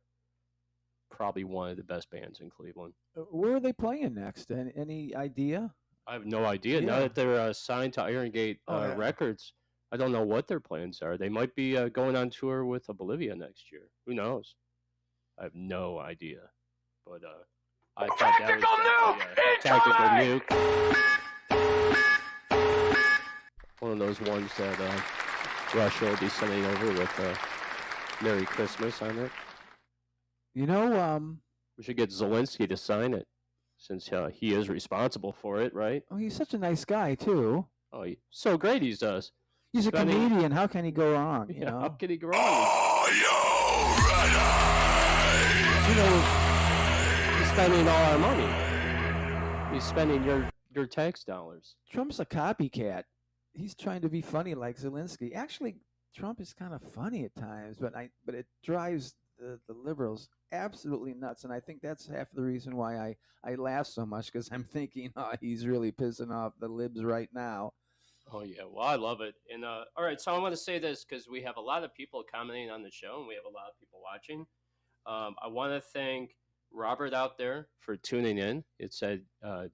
probably one of the best bands in Cleveland. Where are they playing next? Any idea? I have no idea. Now Yeah. that they're signed to Iron Gate Oh, yeah. Records, I don't know what their plans are. They might be going on tour with Bolivia next year. Who knows? I have no idea. But I thought that was Tactical definitely, nuke Tactical Nuke. One of those ones that Russia will be sending over with Merry Christmas on it. You know, We should get Zelensky to sign it, since he is responsible for it, right? oh, he's such a nice guy too. Oh, so great he's us. He's a Spending- comedian. How can he go wrong? You Yeah, know. how could he go wrong? You know, He's spending all our money. He's spending your tax dollars. Trump's a copycat. He's trying to be funny like Zelensky. Actually, Trump is kind of funny at times, but it drives the liberals absolutely nuts, and I think that's half the reason why I laugh so much, because I'm thinking, oh, he's really pissing off the libs right now. Oh yeah, well I love it. And all right, so I want to say this because we have a lot of people commenting on the show, and we have a lot of people watching. I want to thank Robert out there for tuning in. It said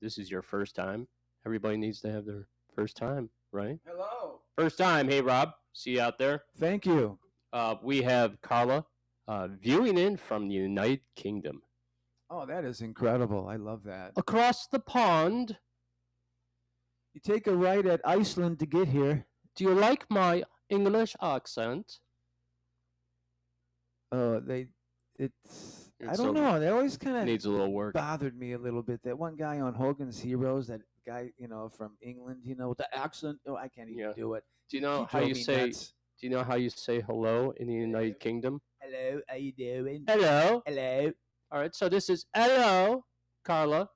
this is your first time. Everybody needs to have their first time, right? Hello. First time. Hey Rob, see you out there. Thank you. We have Carla viewing in from the United Kingdom. Oh, that is incredible. I love that. Across the pond. You take a right at Iceland to get here. Do you like my English accent? Oh, I It's don't know. They always kind of Needs a little work. bothered me a little bit. That one guy on Hogan's Heroes, that guy, from England, with the accent. Oh, I can't even Yeah. do it. Do you know He how drove you me say? nuts. Do you know how you say hello in the United Kingdom? Hello, how you doing? Hello. Hello. All right, so this is hello, Carla,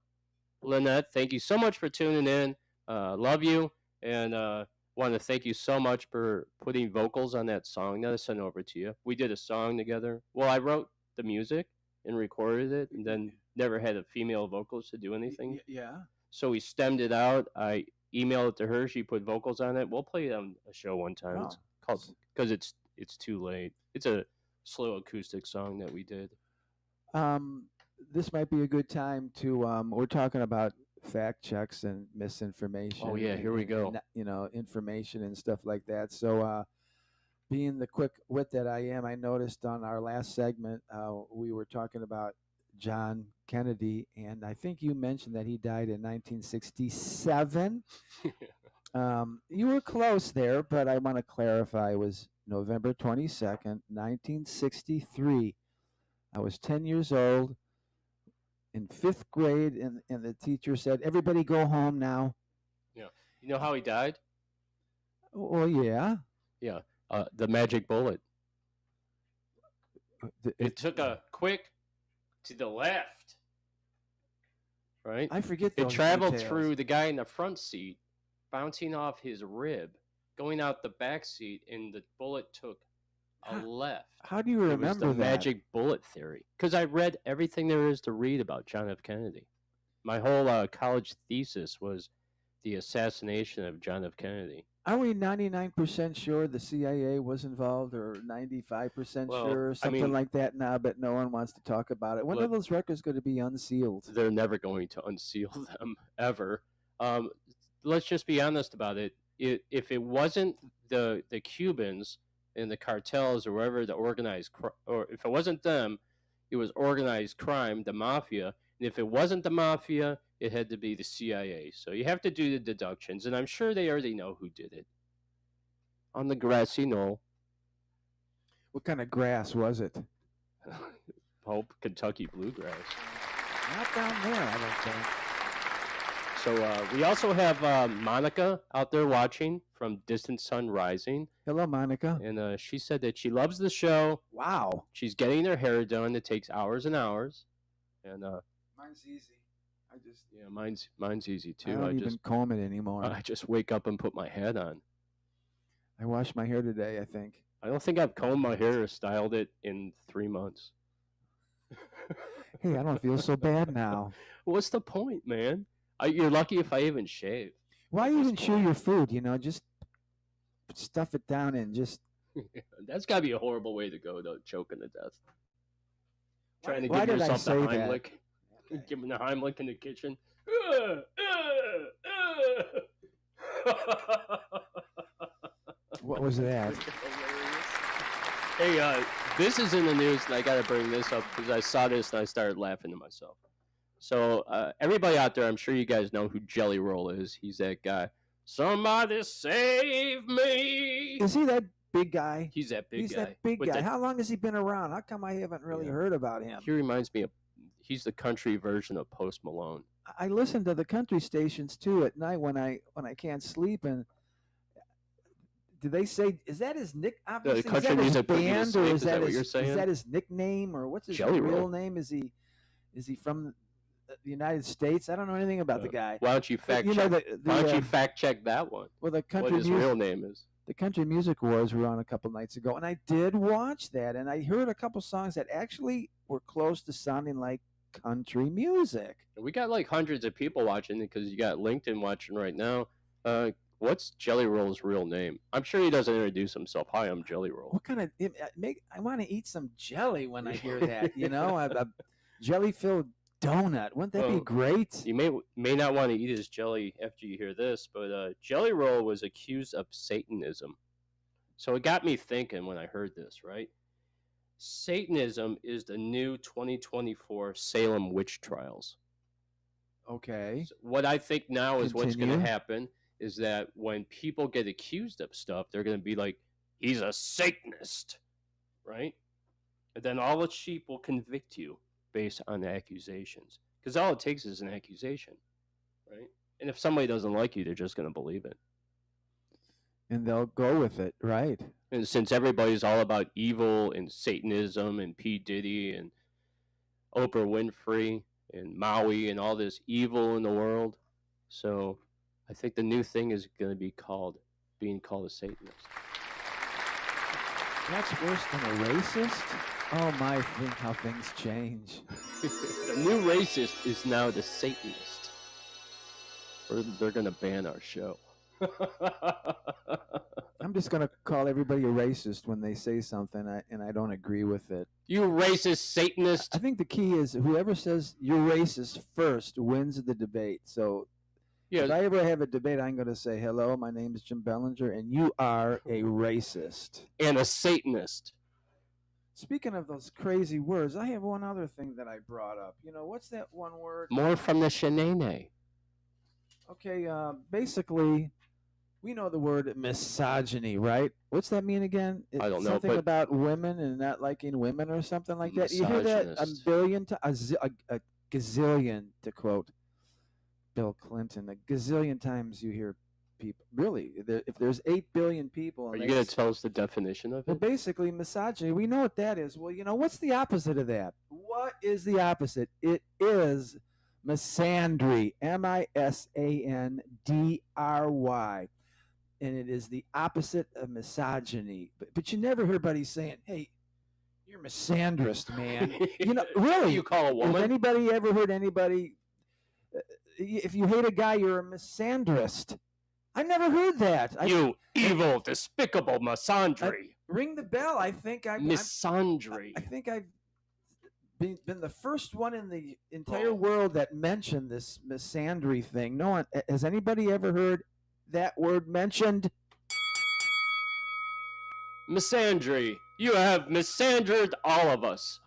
Lynette. Thank you so much for tuning in. Love you, and want to thank you so much for putting vocals on that song that I sent over to you. We did a song together. Well, I wrote the music and recorded it, and then never had a female vocalist to do anything. Yeah. So we stemmed it out. I emailed it to her. She put vocals on it. We'll play it on a show one time. It's called because it's too late. It's a slow acoustic song that we did. This might be a good time to. We're talking about fact checks and misinformation. Oh, yeah, here we go. Information and stuff like that. So, being the quick wit that I am, I noticed on our last segment we were talking about John Kennedy, and I think you mentioned that he died in 1967. You were close there, but I want to clarify. It was November 22nd, 1963. I was 10 years old in 5th grade, and the teacher said, "Everybody go home now." Yeah. You know how he died? Oh, yeah. Yeah. The magic bullet. It- It took a quick to the left. Right? I forget It those traveled details. through the guy in the front seat, bouncing off his rib, going out the back seat, and the bullet took a left. How do you It was remember the that? magic bullet theory. Because I read everything there is to read about John F. Kennedy. My whole college thesis was the assassination of John F. Kennedy. Are we 99% sure the CIA was involved, or 95% Well, sure, or I something mean- like that now, but no one wants to talk about it? When are Look- those records going to be unsealed? They're never going to unseal them, ever. Let's just be honest about it. If it wasn't the Cubans and the cartels or wherever the organized, or if it wasn't them, it was organized crime, the mafia. And if it wasn't the mafia, it had to be the CIA. So you have to do the deductions, and I'm sure they already know who did it. On the grassy knoll. What kind of grass was it? Hope Kentucky bluegrass. Not down there, I don't think. So we also have Monica out there watching from Distant Sun Rising. Hello, Monica. And she said that she loves the show. Wow. She's getting her hair done. It takes hours and hours. And mine's easy. I just mine's easy too. I don't even comb it anymore. I just wake up and put my hat on. I washed my hair today, I think. I don't think I've combed my hair or styled it in 3 months. Hey, I don't feel so bad now. What's the point, man? You're lucky if I even shave. Why even chew your food? Just stuff it down and just. That's got to be a horrible way to go, though, choking to death. Trying to Why give did I yourself the say Heimlich. that? Give him the Heimlich in the kitchen. What was that? Hey, this is in the news, and I got to bring this up because I saw this and I started laughing to myself. So everybody out there, I'm sure you guys know who Jelly Roll is. He's that guy. Somebody save me. Is he that big guy? He's that big He's guy. that big guy. How long has he been around? How come I haven't really heard about him? He reminds me of, he's the country version of Post Malone. I listen to the country stations too at night when I can't sleep. And do they say, is that his nick? Obviously, country is that his music put you to band, sleep? or Is is that that what his, you're saying? is that his nickname, or what's his Jelly real Roll. name? Is he from the United States? I don't know anything about the guy. Why don't you fact check? Why don't you fact check that one? Well, the What country his real name is? The Country Music Awards were on a couple nights ago, and I did watch that, and I heard a couple songs that actually were close to sounding like country music. We got like hundreds of people watching because you got LinkedIn watching right now. What's Jelly Roll's real name? I'm sure he doesn't introduce himself. Hi, I'm Jelly Roll. What kind of I want to eat some jelly when I hear that. A jelly-filled donut. Wouldn't that be great? You may not want to eat his jelly after you hear this, but Jelly Roll was accused of Satanism. So it got me thinking when I heard this, right? Satanism is the new 2024 Salem witch trials. Okay. So what I think now is what's going to Continue. happen is that when people get accused of stuff, they're going to be like, he's a Satanist, right? And then all the sheep will convict you based on accusations. Because all it takes is an accusation, right? And if somebody doesn't like you, they're just going to believe it. And they'll go with it, right? And since everybody's all about evil and Satanism and P. Diddy and Oprah Winfrey and Maui and all this evil in the world, so I think the new thing is going to be being called a Satanist. That's worse than a racist? Oh my, think how things change. The new racist is now the Satanist. Or they're going to ban our show. I'm just going to call everybody a racist when they say something and I don't agree with it. You racist Satanist. I think the key is whoever says you're racist first wins the debate. So if I ever have a debate, I'm going to say, hello, my name is Jim Bellinger, and you are a racist. And a Satanist. Speaking of those crazy words, I have one other thing that I brought up. What's that one word? More from the Shanae. Okay, basically, we know the word misogyny, right? What's that mean again? I don't know. Something but about women and not liking women or something like that. You hear that a gazillion, to quote Bill Clinton, a gazillion times you hear people. Really, if there's 8 billion people. Are you going to tell us the definition of Well, it? basically, misogyny, we know what that is. Well, what's the opposite of that? What is the opposite? It is misandry, misandry, and it is the opposite of misogyny. But you never hear anybody saying, hey, you're misandrist, man. Really. You call a woman? Has anybody ever heard anybody, if you hate a guy, you're a misandrist? I never heard that. You evil, despicable misandry. Ring the bell. I think misandry. I think I've been the first one in the entire world that mentioned this misandry thing. No one has anybody ever heard that word mentioned? Misandry. You have misandred all of us.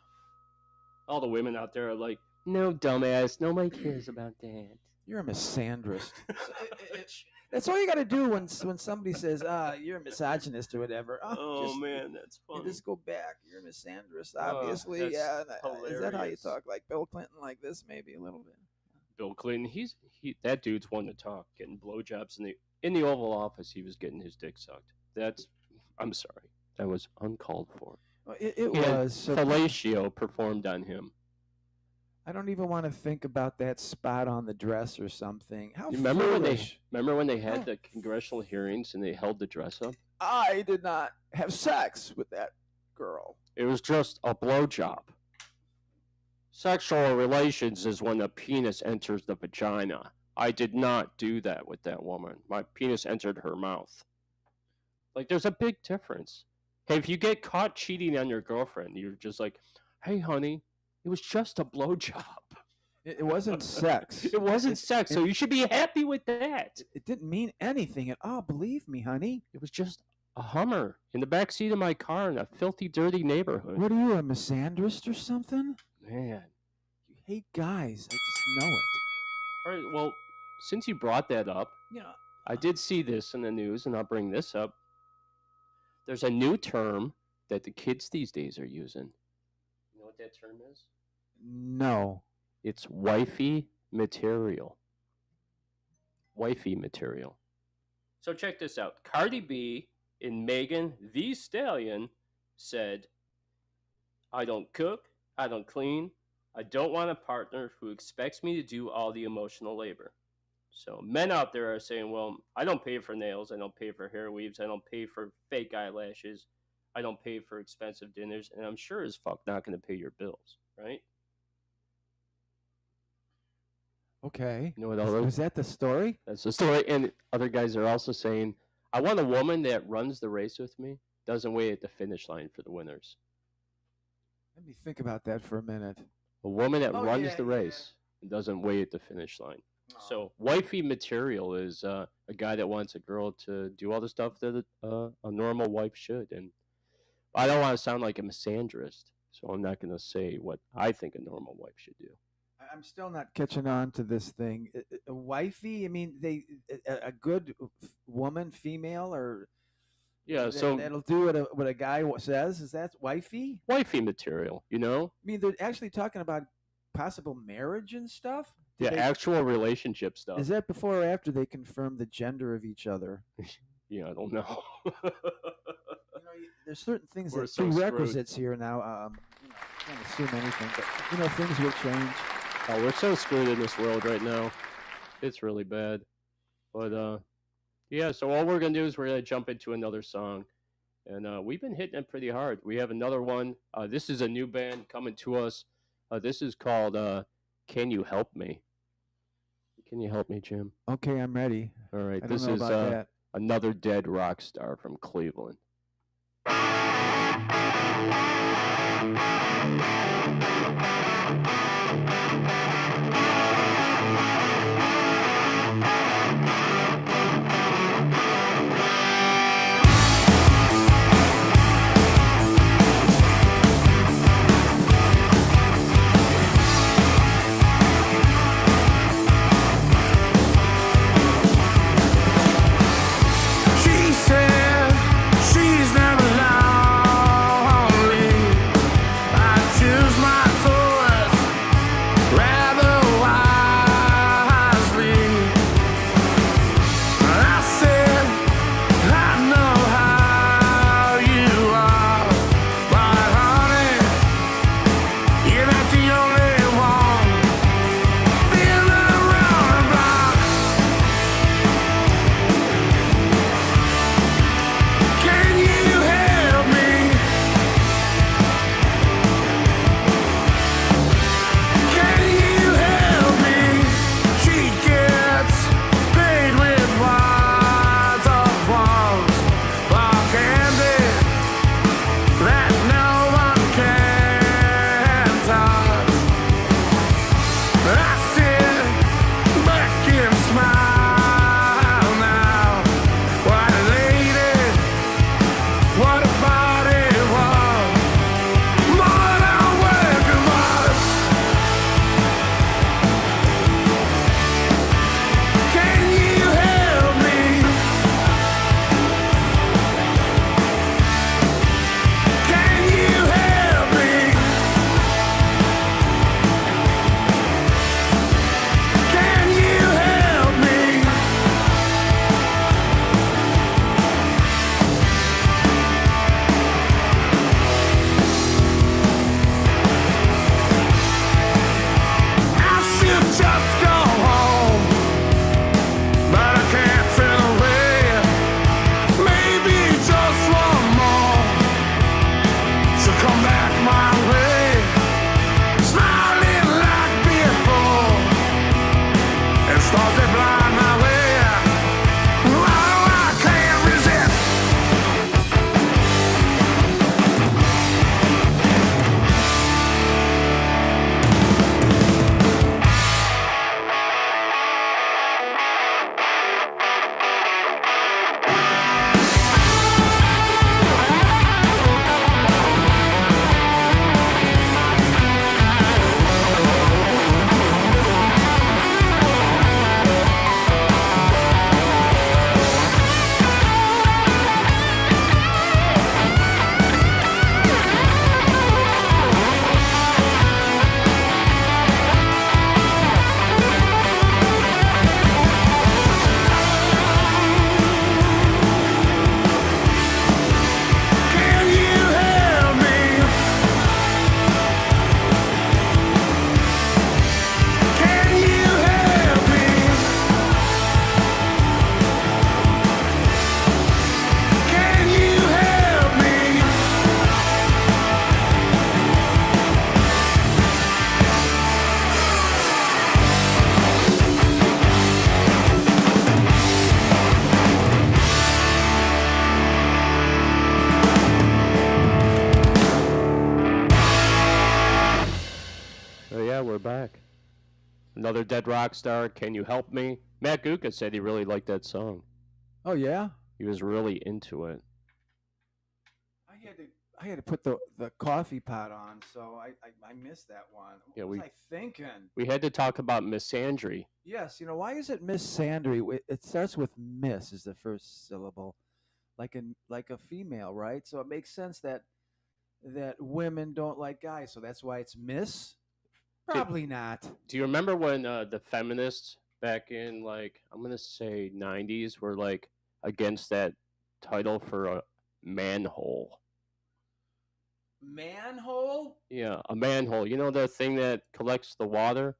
All the women out there are like, no, dumbass. Nobody cares about that. You're a misandrist. That's all you got to do when somebody says, you're a misogynist or whatever. Man, that's funny. You just go back. You're a misandrist, obviously. That's Is that how you hilarious. talk? Like Bill Clinton, like this, maybe a little bit? Bill Clinton, that dude's one to talk. Getting blowjobs in the Oval Office, he was getting his dick sucked. I'm sorry, that was uncalled for. Well, it Yeah, was. So fellatio performed on him. I don't even want to think about that spot on the dress or something. How You remember foolish. when they had Oh. the congressional hearings and they held the dress up? I did not have sex with that girl. It was just a blowjob. Sexual relations is when the penis enters the vagina. I did not do that with that woman. My penis entered her mouth. Like, there's a big difference. Hey, if you get caught cheating on your girlfriend, you're just like, hey, honey, it was just a blowjob. It wasn't sex. It wasn't sex, so you should be happy with that. It didn't mean anything at all. Believe me, honey. It was just a Hummer in the back seat of my car in a filthy, dirty neighborhood. What are you, a misandrist or something? Man. You hate guys. I just know it. All right, well, since you brought that up, You know, I did see this in the news, and I'll bring this up. There's a new term that the kids these days are using. You know what that term is? no. It's wifey material. Wifey material. So check this out. Cardi B and Megan Thee Stallion said, I don't cook, I don't clean, I don't want a partner who expects me to do all the emotional labor. So men out there are saying, well, I don't pay for nails, I don't pay for hair weaves, I don't pay for fake eyelashes, I don't pay for expensive dinners, and I'm sure as fuck not going to pay your bills, right? Okay. You know what all those? Was that the story? That's the story. And other guys are also saying, I want a woman that runs the race with me, doesn't wait at the finish line for the winners. Let me think about that for a minute. A woman that Oh, runs yeah, the yeah. race and doesn't wait at the finish line. So wifey material is a guy that wants a girl to do all the stuff that a normal wife should. And I don't want to sound like a misandrist, so I'm not going to say what I think a normal wife should do. I'm still not catching on to this thing. A wifey? I mean, a good woman, female, or Yeah, so that'll do what a guy says. Is that wifey? wifey material, you know? I mean, they're actually talking about possible marriage and stuff. Yeah, actual relationship stuff. Is that before or after they confirm the gender of each other? Yeah, I don't know. There's certain things We're that so prerequisites here now. Can't assume anything, but things will change. Oh, we're so screwed in this world right now. It's really bad. But, yeah, so all we're going to do is we're going to jump into another song. And we've been hitting it pretty hard. We have another one. This is a new band coming to us. This is called Can You Help Me? Can you help me, Jim? Okay, I'm ready. All right, I this don't know is about that. another dead rock star from Cleveland. She said she's never lonely. I choose my toys back. Another dead rock star. Can you help me? Matt Guca said he really liked that song. Oh yeah. He was really into it. I had to put the coffee pot on, so I missed that one. Yeah, what was I thinking? We had to talk about Miss Sandry. Yes, why is it Miss Sandry? It starts with Miss is the first syllable, like a female, right? So it makes sense that women don't like guys, so that's why it's Miss. Probably not. Do you remember when the feminists back in, like, I'm going to say 90s were, like, against that title for a manhole? Manhole? Yeah, a manhole. You know the thing that collects the water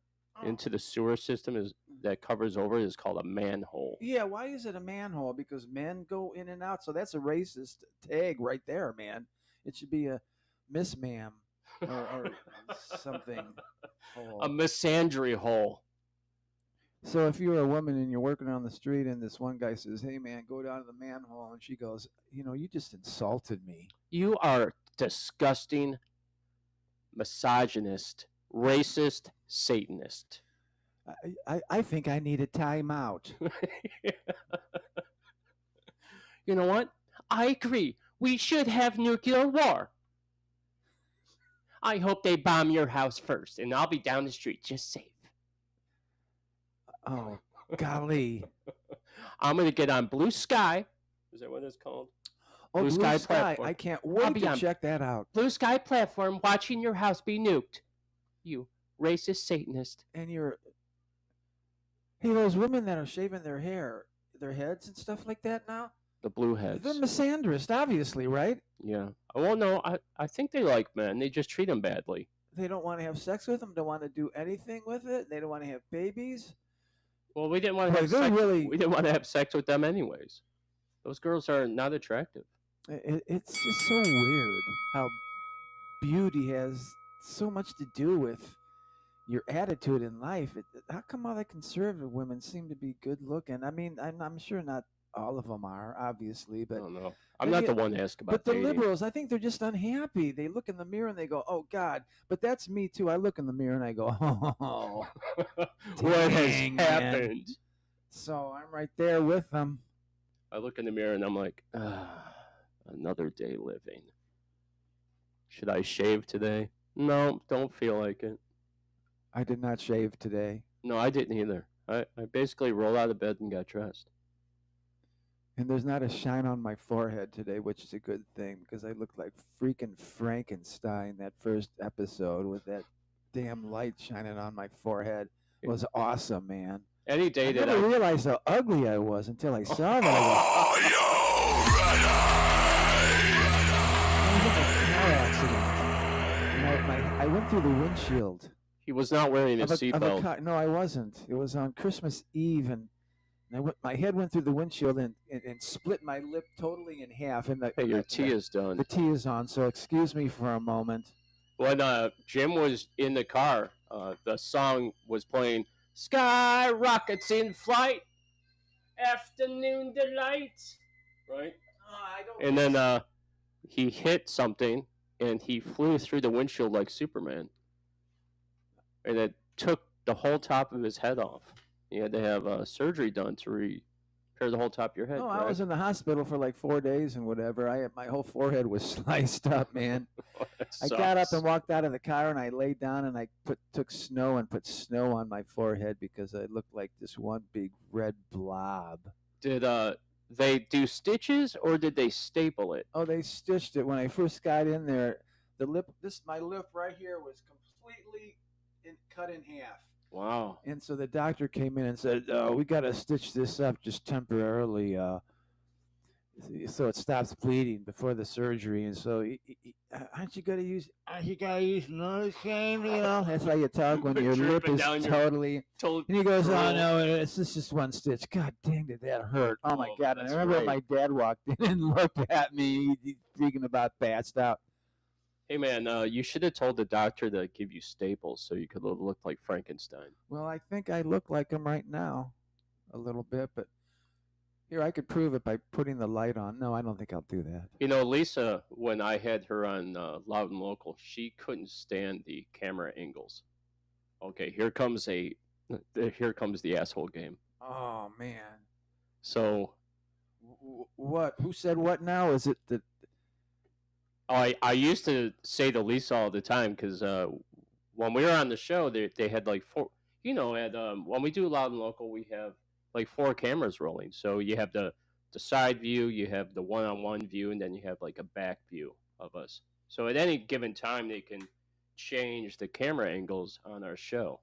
into the sewer system that covers over it is called a manhole. Yeah, why is it a manhole? Because men go in and out, so that's a racist tag right there, man. It should be a Miss Ma'am or something. A misandry hole. So if you're a woman and you're working on the street and this one guy says, "Hey man, go down to the manhole," and she goes, "You just insulted me. You are disgusting, misogynist, racist, Satanist." I think I need a timeout. You know what? I agree. We should have nuclear war. I hope they bomb your house first, and I'll be down the street just safe. Oh, golly. I'm going to get on Blue Sky. Is that what it's called? Oh, Blue Sky platform. I can't wait to check that out. Blue Sky platform watching your house be nuked. You racist Satanist. And hey, those women that are shaving their hair, their heads and stuff like that now? The blue heads. They're misandrist, obviously, right? Yeah. Well, no, I think they like men. They just treat them badly. They don't want to have sex with them. Don't want to do anything with it. They don't want to have babies. Well, we didn't want to have sex. We didn't want to have sex with them anyways. Those girls are not attractive. It's just so weird how beauty has so much to do with your attitude in life. How come all the conservative women seem to be good looking? I mean, I'm sure not all of them are, obviously, but I don't know. I'm not the one to ask about But the dating. liberals, I think they're just unhappy. They look in the mirror and they go, "Oh God!" But that's me too. I look in the mirror and I go, "Oh, what has dang, happened?" man. So I'm right there with them. I look in the mirror and I'm like, another day living. Should I shave today? No, don't feel like it. I did not shave today. No, I didn't either. I basically rolled out of bed and got dressed. And there's not a shine on my forehead today, which is a good thing because I looked like freaking Frankenstein that first episode with that damn light shining on my forehead. It was awesome, man. Any day I that never realized how ugly I was until I saw that. I was in a car accident. I went through the windshield. He was not wearing a seatbelt. No, I wasn't. It was on Christmas Eve, and my head went through the windshield and split my lip totally in half. And hey, your tea is done. The tea is on, so excuse me for a moment. When Jim was in the car, the song was playing, "Sky Rockets in Flight, Afternoon Delight," right? And then he hit something, and he flew through the windshield like Superman. And it took the whole top of his head off. He had to have surgery done to repair the whole top of your head. No, right? I was in the hospital for like 4 days and whatever. My whole forehead was sliced up, man. I got up and walked out of the car and I laid down and I took snow and put snow on my forehead because I looked like this one big red blob. Did they do stitches or did they staple it? Oh, they stitched it when I first got in there. My lip right here was completely cut in half. Wow. And so the doctor came in and said, "We got to stitch this up just temporarily so it stops bleeding before the surgery." And so, aren't you going to use Novocaine? You know, that's how you talk when your lip is totally. And he goes, "Oh, no, it's just one stitch." God dang, did that hurt. Oh, my God. And I remember when my dad walked in and looked at me, he's freaking about passed out. Hey, man, you should have told the doctor to give you staples so you could look like Frankenstein. Well, I think I look like him right now a little bit, but here, I could prove it by putting the light on. No, I don't think I'll do that. You know, Lisa, when I had her on Loud and Local, she couldn't stand the camera angles okay, here comes the asshole game. Oh man. So What? Who said what now? Is it the? I used to say the Lisa all the time because when we were on the show, they had like four. When we do Loud and Local, we have like 4 cameras rolling. So you have the side view, you have the one-on-one view, and then you have like a back view of us. So at any given time, they can change the camera angles on our show.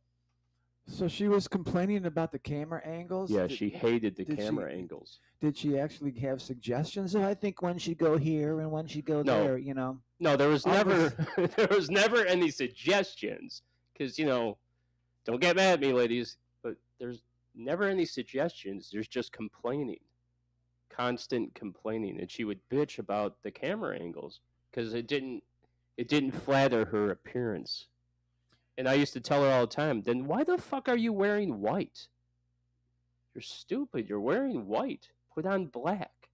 So she was complaining about the camera angles. Yeah, she hated the did camera she- angles. Did she actually have suggestions? Oh, I think when she go here and when she go No. there, you know. No, there was All never there was never any suggestions because don't get mad at me, ladies, but there's never any suggestions. There's just complaining, constant complaining, and she would bitch about the camera angles because it didn't flatter her appearance. And I used to tell her all the time, then why the fuck are you wearing white? You're stupid. You're wearing white. Put on black.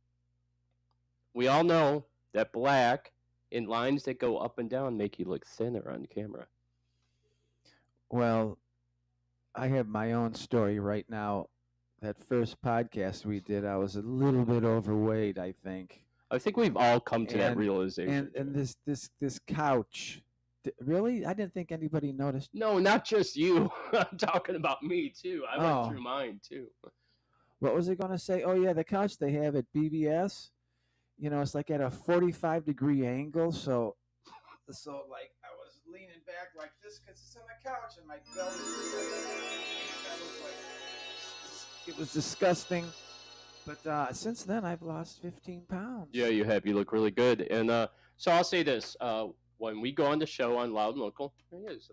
We all know that black and lines that go up and down make you look thinner on camera. Well, I have my own story right now. That first podcast we did, I was a little bit overweight, I think. I think we've all come to that And- realization. And this couch. Really? I didn't think anybody noticed. No, not just you. I'm talking about me too. I Oh. went through mine too. What was I going to say? Oh, yeah, the couch they have at BVS, it's like at a 45-degree angle. So like I was leaning back like this because it's on the couch and my belly was like, it was disgusting. But since then, I've lost 15 pounds. Yeah, you have. You look really good. And so I'll say this. When we go on the show on Loud and Local, there he is.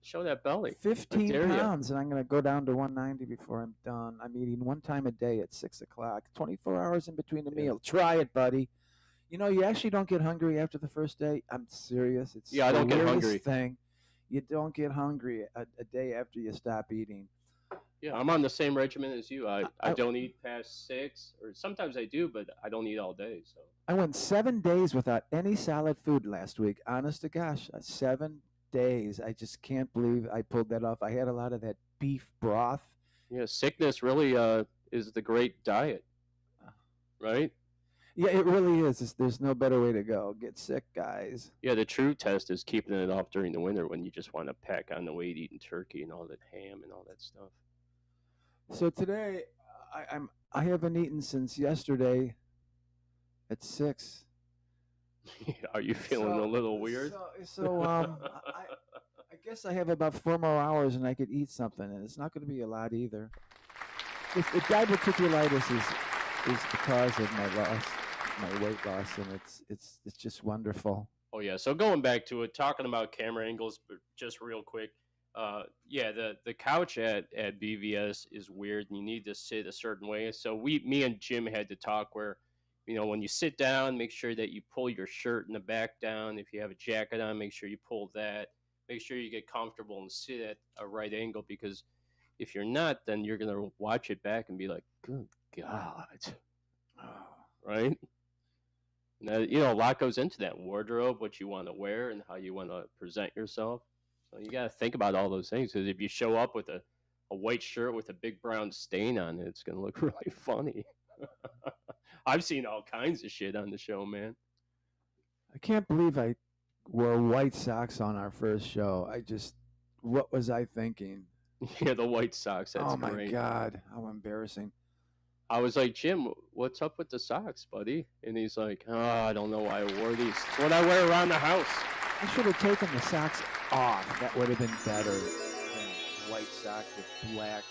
Show that belly. 15 dare ya. pounds, and I'm going to go down to 190 before I'm done. I'm eating one time a day at 6 o'clock, 24 hours in between the Yeah. meal. Try it, buddy. You actually don't get hungry after the first day. I'm serious. It's Yeah, I the don't get weirdest hungry. thing. You don't get hungry a day after you stop eating. Yeah, I'm on the same regimen as you. I I- don't eat past 6, or sometimes I do, but I don't eat all day. So I went 7 days without any solid food last week. Honest to gosh, 7 days. I just can't believe I pulled that off. I had a lot of that beef broth. yeah, sickness really is the great diet, right? Yeah, it really is. There's no better way to go. Get sick, guys. Yeah, the true test is keeping it off during the winter when you just want to pack on the weight, eating turkey and all that ham and all that stuff. So today, I haven't eaten since yesterday at 6. Are you feeling a little weird? So I guess I have about 4 more hours and I could eat something, and it's not going to be a lot either. If diverticulitis is the cause of my weight loss, and it's just wonderful. Oh yeah. So going back to it, talking about camera angles, but just real quick. Yeah, the couch at BVS is weird, and you need to sit a certain way. So me and Jim had to talk where, when you sit down, make sure that you pull your shirt in the back down. If you have a jacket on, make sure you pull that. Make sure you get comfortable and sit at a right angle, because if you're not, then you're gonna watch it back and be like, "Good God," right? Now, a lot goes into that wardrobe, what you want to wear, and how you want to present yourself. So you got to think about all those things, because if you show up with a white shirt with a big brown stain on it, it's going to look really funny. I've seen all kinds of shit on the show, man. I can't believe I wore white socks on our first show. What was I thinking? Yeah, the white socks. That's Oh my great. God, how embarrassing! I was like, Jim, what's up with the socks, buddy? And he's like, I don't know why I wore these. It's what I wear around the house. I should have taken the socks off. That would have been better than white socks with black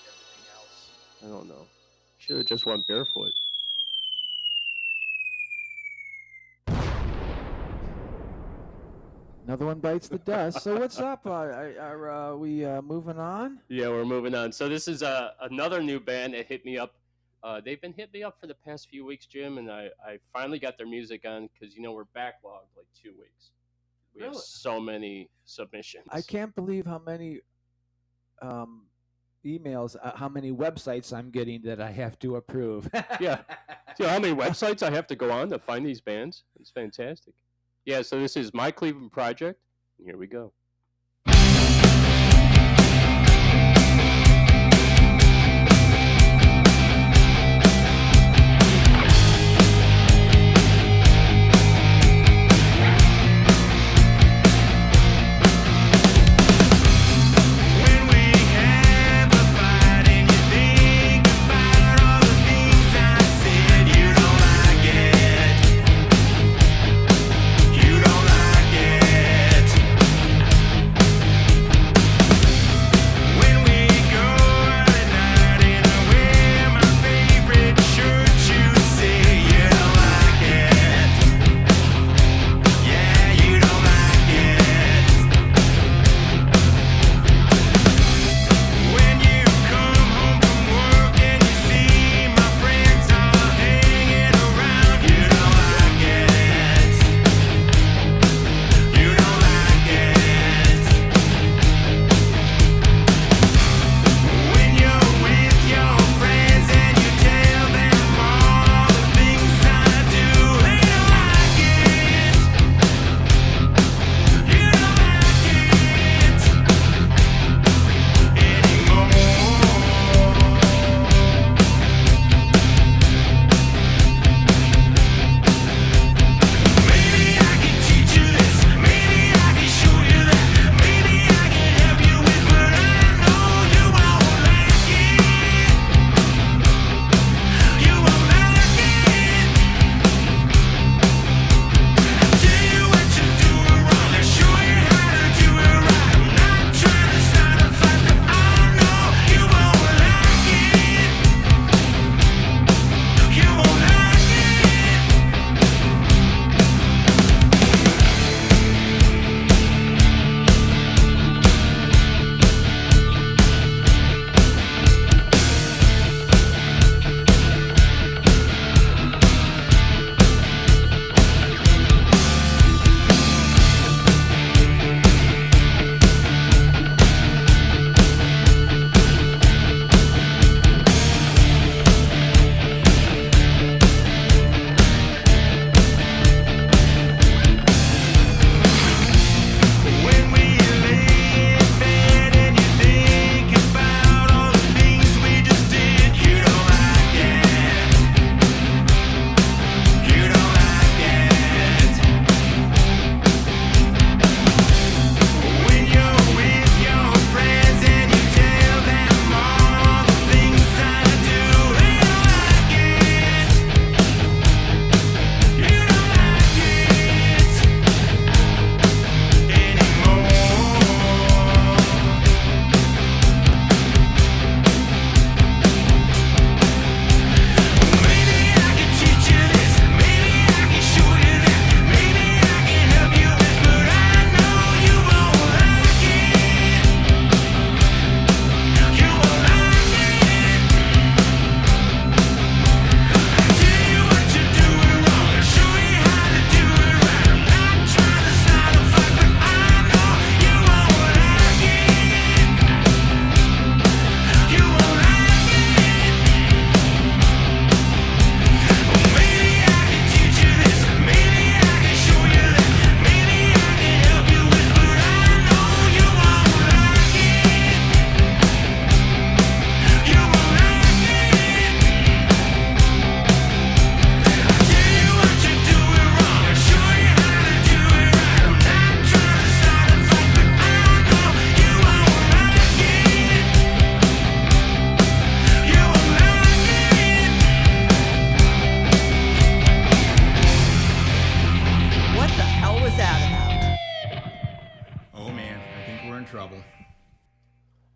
everything else. I don't know. Should have just went barefoot. Another one bites the dust. So what's up? Are we moving on? Yeah, we're moving on. So this is another new band that hit me up. They've been hitting me up for the past few weeks, Jim, and I finally got their music on because, we're backlogged like 2 weeks. We have Really? so many submissions. I can't believe how many emails, how many websites I'm getting that I have to approve. Yeah. See how many websites I have to go on to find these bands? It's fantastic. Yeah, so this is My Cleveland Project, and here we go.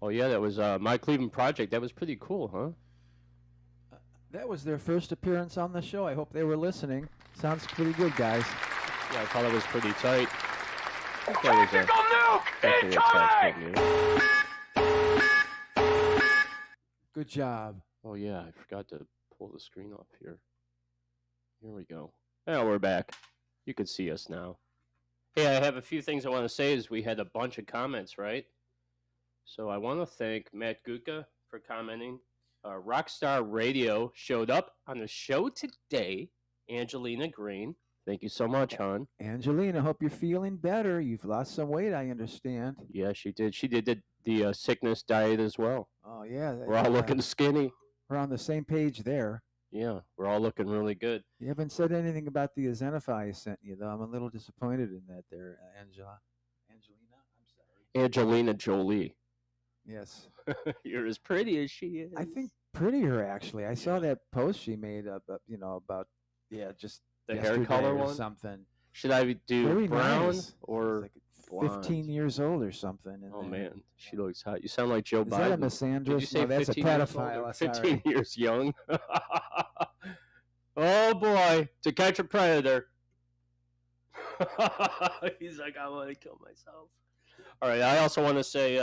Oh yeah, that was My Cleveland Project. That was pretty cool, huh? That was their first appearance on the show. I hope they were listening. Sounds pretty good, guys. Yeah, I thought it was pretty tight. I think that was Tactical nuke definitely a incoming! tactical news. Good job. Oh yeah, I forgot to pull the screen off here. Here we go. Now we're back. You can see us now. Hey, I have a few things I want to say as we had a bunch of comments, right? So I want to thank Matt Gutka for commenting. Rockstar Radio showed up on the show today. Angelina Green. Thank you so much, hon. Angelina, hope you're feeling better. You've lost some weight, I understand. Yeah, she did. She did the sickness diet as well. Oh, yeah. We're all looking skinny. We're on the same page there. Yeah, we're all looking really good. You haven't said anything about the Zenify I sent you, though. I'm a little disappointed in that there, Angelina. I'm sorry. Angelina Jolie. Yes. You're as pretty as she is. I think prettier, actually. I saw that post she made, about just the hair yesterday color or one. something. Should I do Very brown nice. or She's blonde? 15 years old or something. Oh man, she looks hot. You sound like Joe Is Biden. that a misandrist? Did you say No, that's a 15 years old pedophile. or Sorry. 15 years young. Oh boy, To Catch a Predator. He's like, I want to kill myself. All right, I also want to say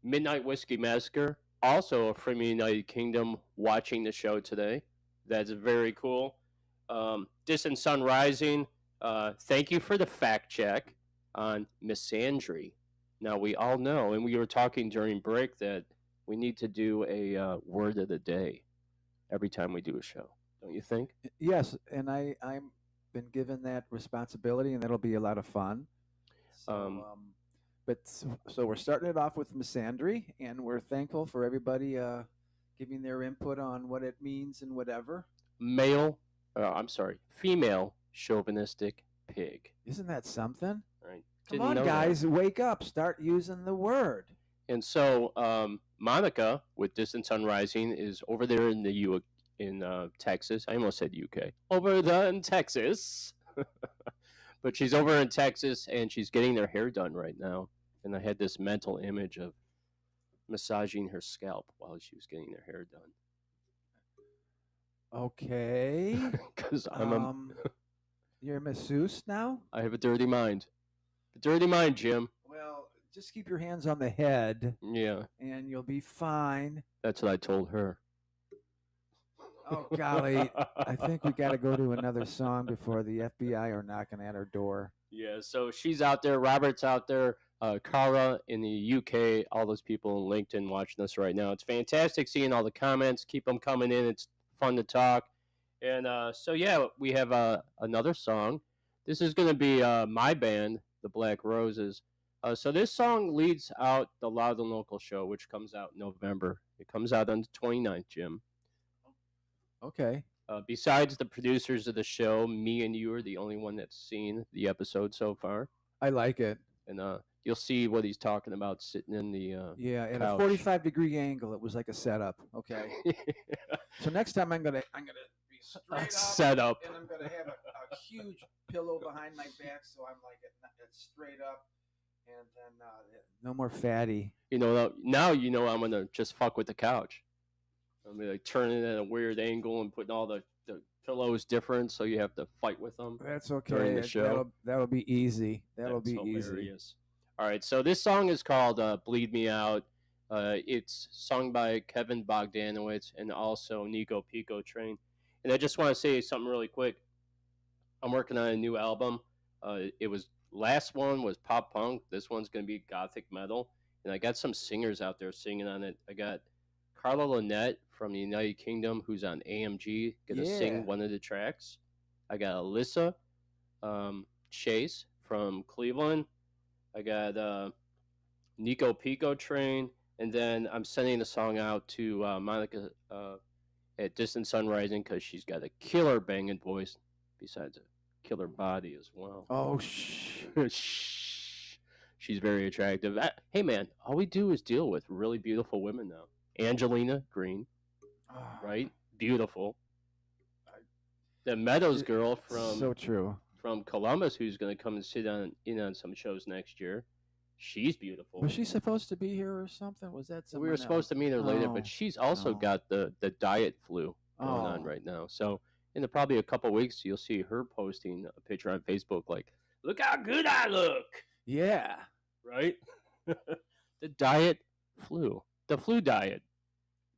Midnight Whiskey Massacre, also from the United Kingdom, watching the show today. That's very cool. Distant Sun Rising, thank you for the fact check on misandry. Now, we all know, and we were talking during break, that we need to do a word of the day every time we do a show. Don't you think? Yes, and I'm been given that responsibility, and that'll be a lot of fun. So, so we're starting it off with misandry, and we're thankful for everybody giving their input on what it means and whatever. Female chauvinistic pig. Isn't that something? Right. Come Didn't on, know guys, that. wake up! Start using the word. And so Monica with Distant Sun Rising is over there in Texas. I almost said UK. Over there in Texas. But she's over in Texas, and she's getting her hair done right now. And I had this mental image of massaging her scalp while she was getting her hair done. Okay. Because you're a masseuse now? I have a dirty mind. A dirty mind, Jim. Well, just keep your hands on the head, Yeah, and you'll be fine. that's what I told her. Oh, golly. I think we got to go to another song before the FBI are knocking at our door. Yeah, so she's out there. Robert's out there. Cara in the UK. All those people in LinkedIn watching us right now. It's fantastic seeing all the comments. Keep them coming in. It's fun to talk. And so, yeah, we have another song. This is going to be my band, the Black Roses. So this song leads out the Loud and Local show, which comes out in November. It comes out on the 29th, Jim. Okay. Besides the producers of the show, me and you are the only one that's seen the episode so far. I like it. And you'll see what he's talking about sitting in the Yeah, at couch. a 45-degree angle. It was like a setup. Okay. So next time I'm gonna be straight up, Set up. and I'm gonna have a huge pillow behind my back, so I'm like it's straight up, and then no more fatty. You know, now you know I'm gonna just fuck with the couch. I'm gonna like, turn it at a weird angle and putting all the pillows different, so you have to fight with them. That's okay. During the show. That'll be easy. That'll That's be easy. hilarious. All right, so this song is called "Bleed Me Out." It's sung by Kevin Bogdanowicz and also Nico Pico Train. And I just want to say something really quick. I'm working on a new album. Last one was pop punk. This one's going to be gothic metal. And I got some singers out there singing on it. I got Carla Lynette from the United Kingdom, who's on AMG, going to sing one of the tracks. I got Alyssa Chase from Cleveland. I got Nico Pico Train. And then I'm sending the song out to Monica at Distant Sun Rising because she's got a killer banging voice besides a killer body as well. Oh, shh. Shh. She's very attractive. Hey, man, all we do is deal with really beautiful women now. Angelina Green, right? Beautiful. The Meadows girl from so true from Columbus, who's going to come and sit in on some shows next year. she's beautiful. Was she supposed to be here or something? Was that We someone were supposed to meet her later, Oh, but she's also no. got the diet flu going on Oh. right now. So in probably a couple weeks, you'll see her posting a picture on Facebook like, "Look how good I look!" Yeah. Right? The diet flu, the flu diet.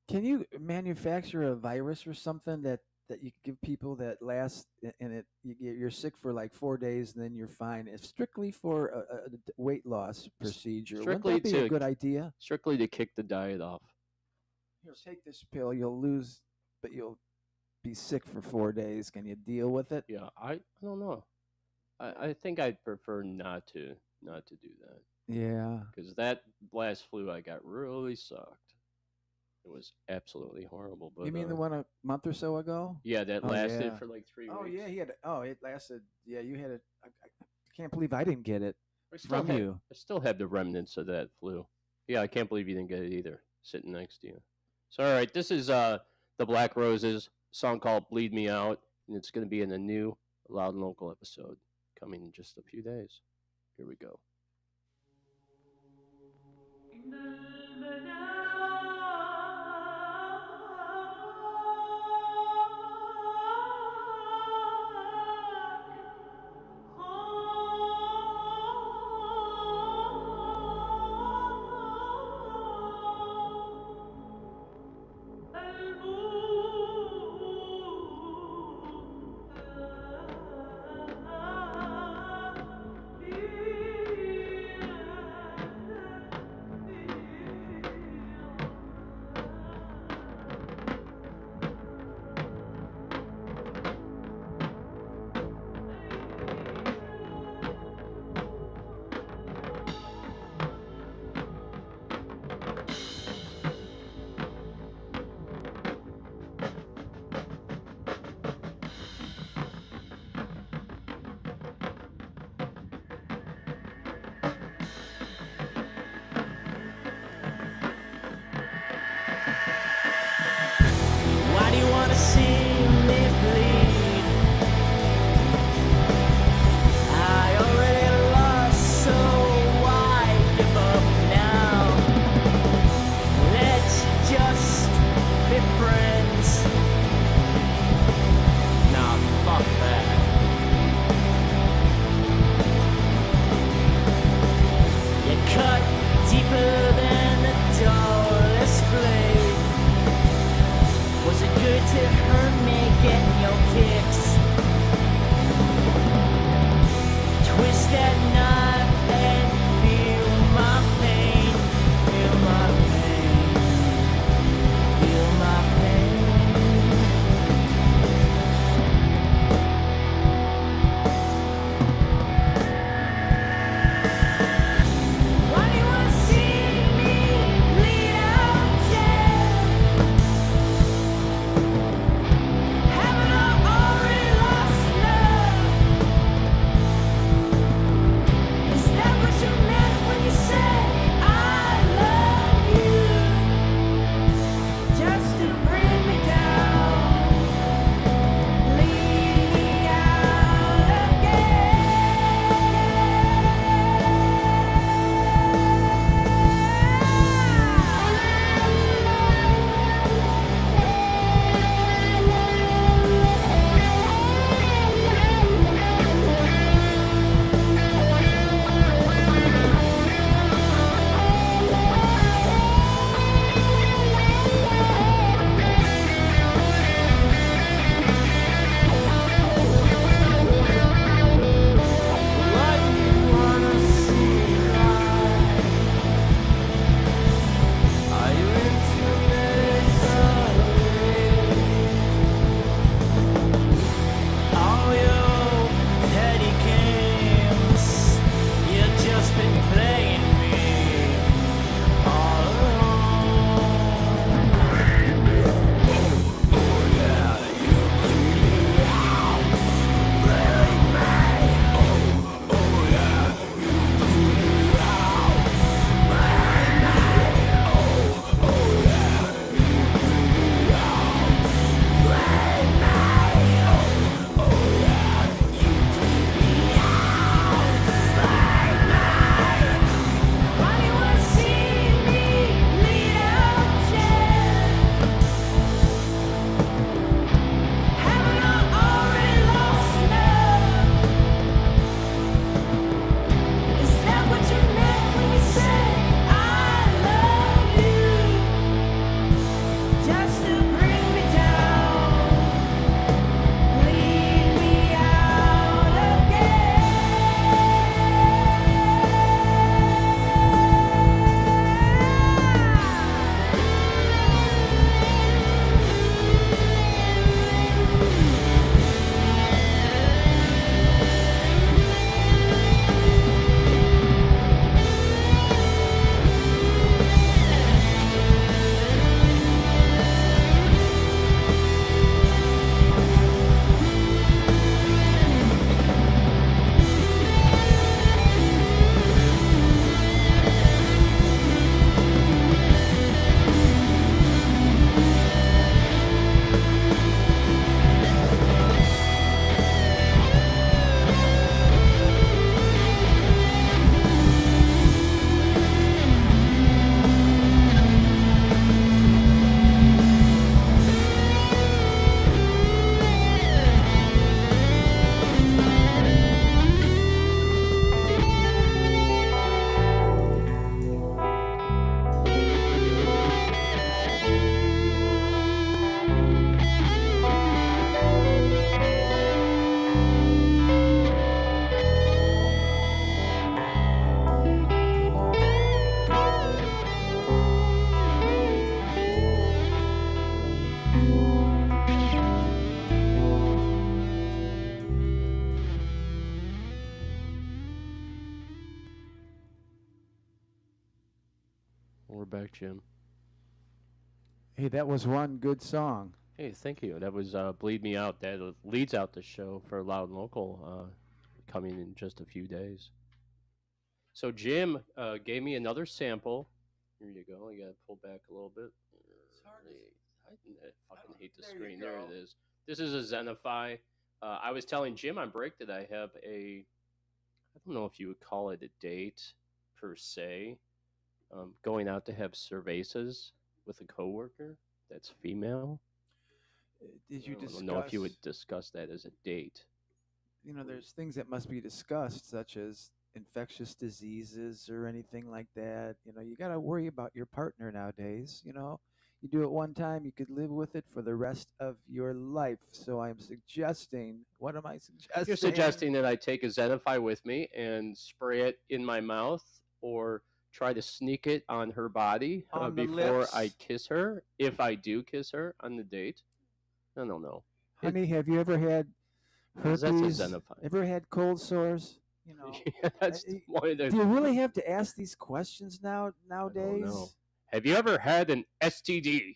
Can you manufacture a virus or something that you can give people that lasts and you're sick for like 4 days and then you're fine? It's strictly for a weight loss procedure. Strictly Wouldn't that be to- a good idea? Strictly to kick the diet off. Here, take this pill. You'll lose, but you'll be sick for 4 days. Can you deal with it? Yeah, I don't know. I think I'd prefer not to do that Yeah. because that last flu I got really sucked. It was absolutely horrible. But You mean the one a month or so ago? Yeah, that Oh, lasted yeah. for like 3 Oh weeks. yeah, he had. It lasted. Yeah, you had it. I can't believe I didn't get it I still from had- you. I still have the remnants of that flu. Yeah, I can't believe you didn't get it either, sitting next to you. So, all right, this is the Black Roses song called "Bleed Me Out," and it's going to be in a new Loud and Local episode coming in just a few days. Here we go. Yeah. we're back, Jim. Hey, that was one good song. Hey, thank you. That was Bleed Me Out. That leads out the show for Loud and Local coming in just a few days. So Jim gave me another sample. Here you go. I got to pull back a little bit. I fucking hate the screen. There it is. This is a Zenify. I was telling Jim on break that I have I don't know if you would call it a date per se, going out to have cervezas with a coworker that's female. Did you discuss? I don't know if you would discuss that as a date. You know, there's things that must be discussed, such as infectious diseases or anything like that. You know, you got to worry about your partner nowadays. You know, you do it one time, you could live with it for the rest of your life. So I'm suggesting, what am I suggesting? You're suggesting that I take a Zenify with me and spray it in my mouth, or try to sneak it on her body before lips. I kiss her, if I do kiss her on the date. I don't know. Honey, have you ever had herpes? That's a Zenify. Ever had cold sores? You know, Yeah, that's one of the. do you really have to ask these questions nowadays? I don't know. Have you ever had an STD?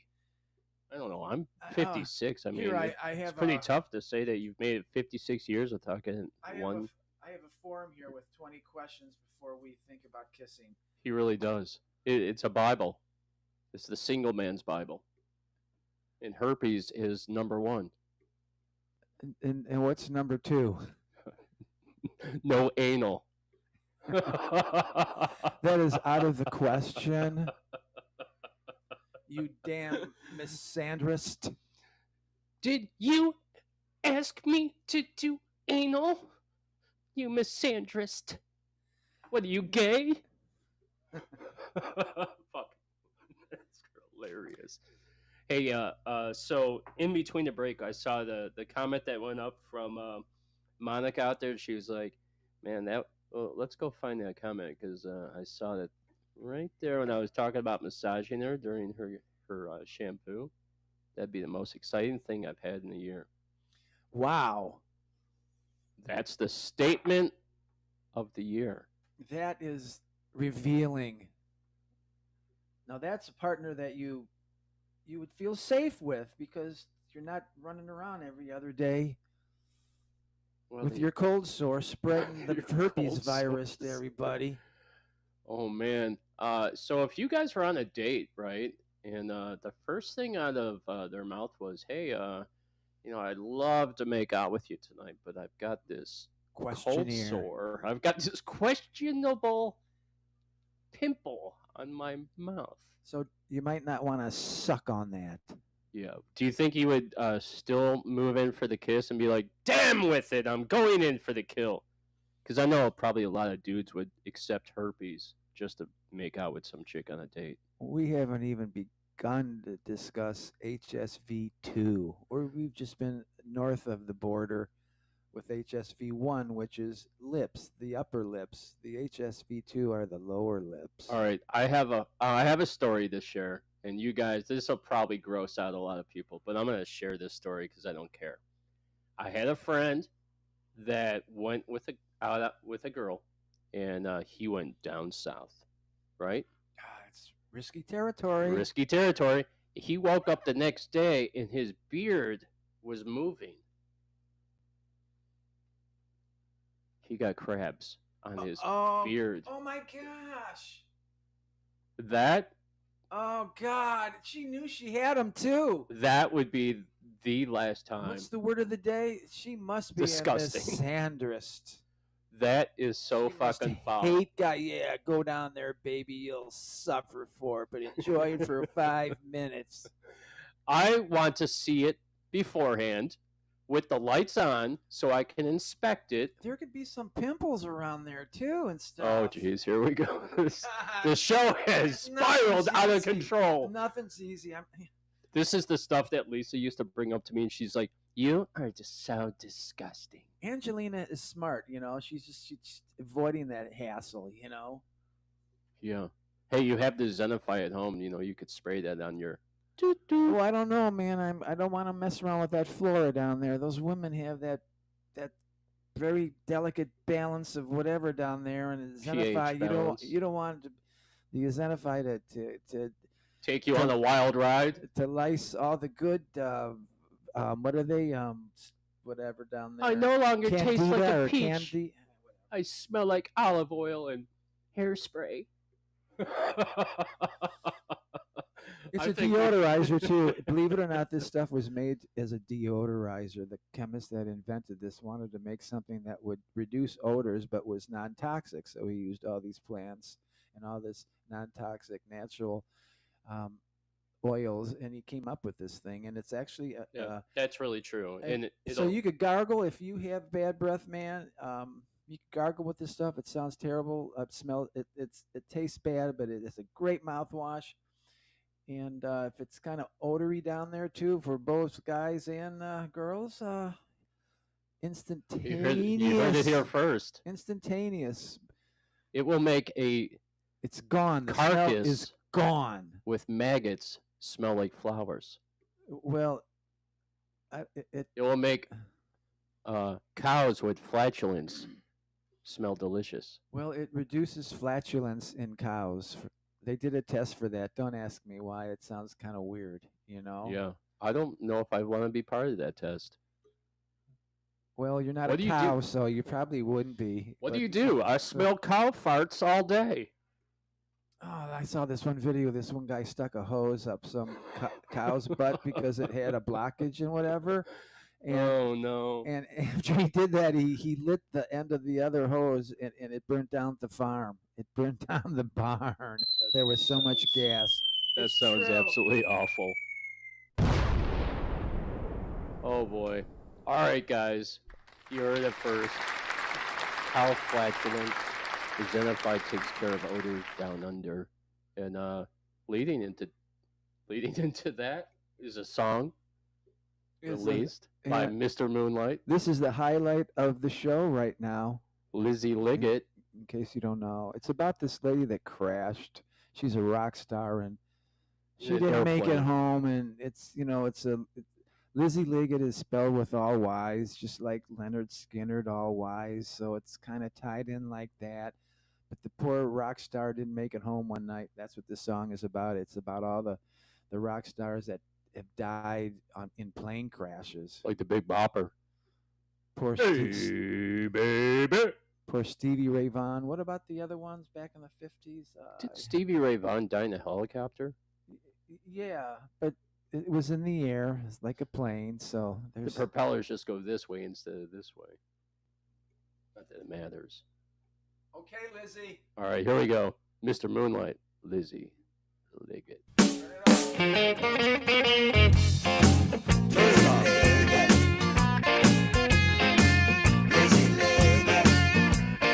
I don't know. I'm 56. I mean, here I it's have pretty tough to say that you've made it 56 years without getting one. I have a form here with 20 questions before we think about kissing. He really does. It's a Bible. It's the single man's Bible. And herpes is number 1. And what's number 2? No anal. That is out of the question. You damn misandrist. Did you ask me to do anal? You misandrist. What are you, gay? Fuck. That's hilarious. Hey, so in between the break, I saw the comment that went up from Monica out there. She was like, man, let's go find that comment, because I saw that right there when I was talking about massaging her during her shampoo. That'd be the most exciting thing I've had in a year. Wow. That's the statement of the year. That is revealing. Now that's a partner that you would feel safe with, because you're not running around every other day with your cold sore spreading the herpes virus to everybody. Oh man. So if you guys were on a date, right, and the first thing out of their mouth was, hey, I'd love to make out with you tonight, but I've got this cold sore. I've got this questionable pimple on my mouth. So you might not want to suck on that. Yeah. Do you think he would still move in for the kiss and be like, damn with it, I'm going in for the kill? Because I know probably a lot of dudes would accept herpes just to make out with some chick on a date. We haven't even begun to discuss HSV2, or we've just been north of the border with HSV1, which is lips, the upper lips. The HSV2 are the lower lips. All right, I have a story to share, and you guys, this will probably gross out a lot of people, but I'm going to share this story because I don't care. I had a friend that went out with a girl, and he went down south, right? It's risky territory. Risky territory. He woke up the next day, and his beard was moving. He got crabs on his beard. Oh my gosh. That? Oh God. She knew she had them too. That would be the last time. What's the word of the day? She must be disgusting. A misandrist. That is so fucking foul. Hate guy. Yeah, go down there, baby. You'll suffer for it, but enjoy it for 5 minutes. I want to see it beforehand, with the lights on, so I can inspect it. There could be some pimples around there too and stuff. Oh, geez, here we go. The show has spiraled out of control. Nothing's easy. This is the stuff that Lisa used to bring up to me, and she's like, "You are just so disgusting." Angelina is smart, she's avoiding that hassle, Yeah. Hey, you have the Zenify at home. You could spray that on your. Well, I don't know, man. I don't want to mess around with that flora down there. Those women have that very delicate balance of whatever down there, and Zenify, you don't want to the Zenify to Take you on a wild ride. to lice all the good. What are they? Whatever down there. I no longer taste like Candida a or peach. Candy. I smell like olive oil and hairspray. It's I a think- deodorizer too. Believe it or not, this stuff was made as a deodorizer. The chemist that invented this wanted to make something that would reduce odors but was non-toxic. So he used all these plants and all this non-toxic natural oils, and he came up with this thing. And it's actually Yeah, that's really true. And so you could gargle if you have bad breath, man. You could gargle with this stuff. It sounds terrible. It tastes bad, but it's a great mouthwash. And if it's kind of odory down there too for both guys and girls, instantaneous. you heard it here first. Instantaneous. It will make a It's gone. The smell carcass is gone. with maggots smell like flowers. Well, It will make cows with flatulence smell delicious. well, it reduces flatulence in cows. They did a test for that. Don't ask me why. It sounds kind of weird, you know? Yeah. I don't know if I want to be part of that test. Well, you're not What a do you do? cow, so you probably wouldn't be. What but- do you do? I smell cow farts all day. Oh, I saw this one video. This one guy stuck a hose up some cow's butt because it had a blockage and whatever. And Oh no. and after he did that, he lit the end of the other hose and it burnt down the farm. It burnt down the barn. There was so much gas. That It's sounds true. absolutely awful. Oh boy. All right, guys. You heard it first. Cow flatulence. The Zenify takes care of odors down under. And leading into that is a song Is a- released by yeah. Mr. Moonlight, This is the highlight of the show right now. Lizzie Liggett. In case you don't know, it's about this lady that crashed. She's a rock star and she In an didn't make it airplane. home. And Lizzie Liggett is spelled with all Y's, just like Leonard Skinner, all Y's. So it's kind of tied in like that. But the poor rock star didn't make it home one night. That's what this song is about. It's about all the rock stars that have died in plane crashes. Like the Big Bopper. Poor Hey, baby. Poor Stevie Ray Vaughan. What about the other ones back in the 50s? Did Stevie Ray Vaughan die in a helicopter? Yeah, but it was in the air. It's like a plane, so The there's propellers just go this way instead of this way. Not that it matters. Okay, Lizzie. All right, here we go. Mr. Moonlight, Lizzie Liggett.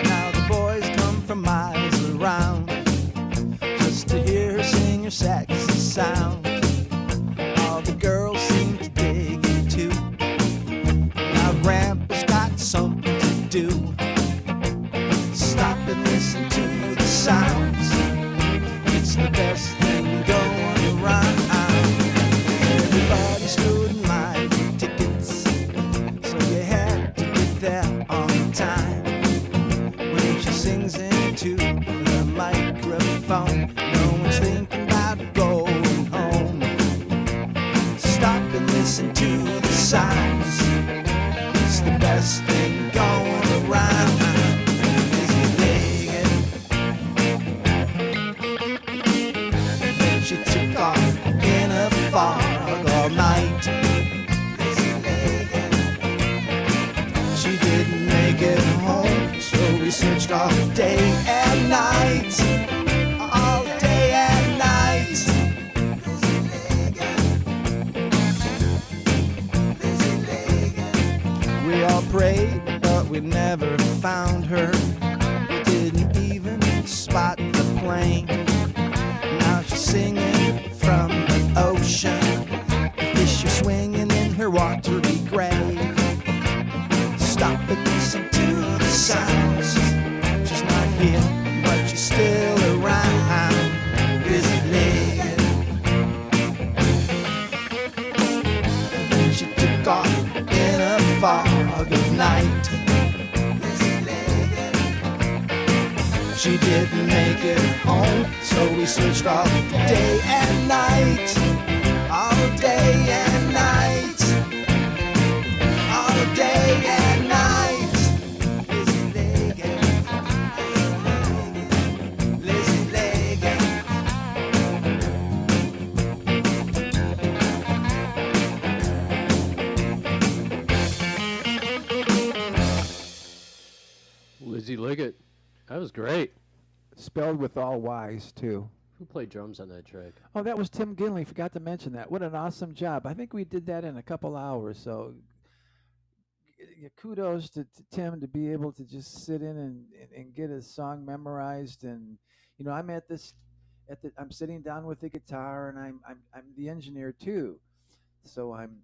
Now the boys come from miles around just to hear her sing her sexy sound. All the girls seem to dig it too. Now Grandpa's got something to do. Stop and listen to the sounds. It's the best thing going around. Everybody stood in line for tickets, so you had to get there on time. When she sings into the microphone, no one's thinking about going home. Stop and listen to the sounds. It's the best thing going around. Then she took off in a fog all night. She didn't make it home, so we searched all day and night. All day and night. We all prayed, but we never found her. We didn't even spot the plane. Now she's singing from the ocean. Fish are swinging in her watery grave. Stop and listen to the sounds. She's not here, but she's still around. Lizzie Liggett. Then she took off in a fog of night. Lizzie Liggett. She didn't make it home, so we searched all day and night. All day and night. All day and night. Lizzie Leggett. Lizzie Leggett. Lizzie Liggett. That was great. Spelled with all Y's, too. Who played drums on that track? Oh, that was Tim Ginley. Forgot to mention that. What an awesome job. I think we did that in a couple hours. So kudos to Tim to be able to just sit in and get his song memorized. And, you know, I'm I'm sitting down with the guitar, and I'm the engineer too. So I'm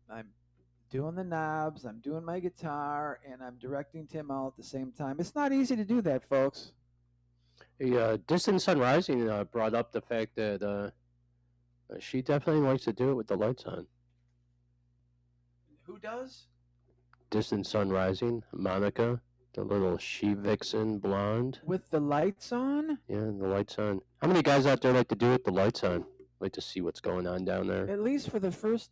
doing the knobs, I'm doing my guitar, and I'm directing Tim all at the same time. It's not easy to do that, folks. Distant Sun Rising brought up the fact that she definitely likes to do it with the lights on. Who does? Distant Sun Rising, Monica, the little she-vixen blonde. With the lights on? Yeah, the lights on. How many guys out there like to do it with the lights on? Like to see what's going on down there? At least for the first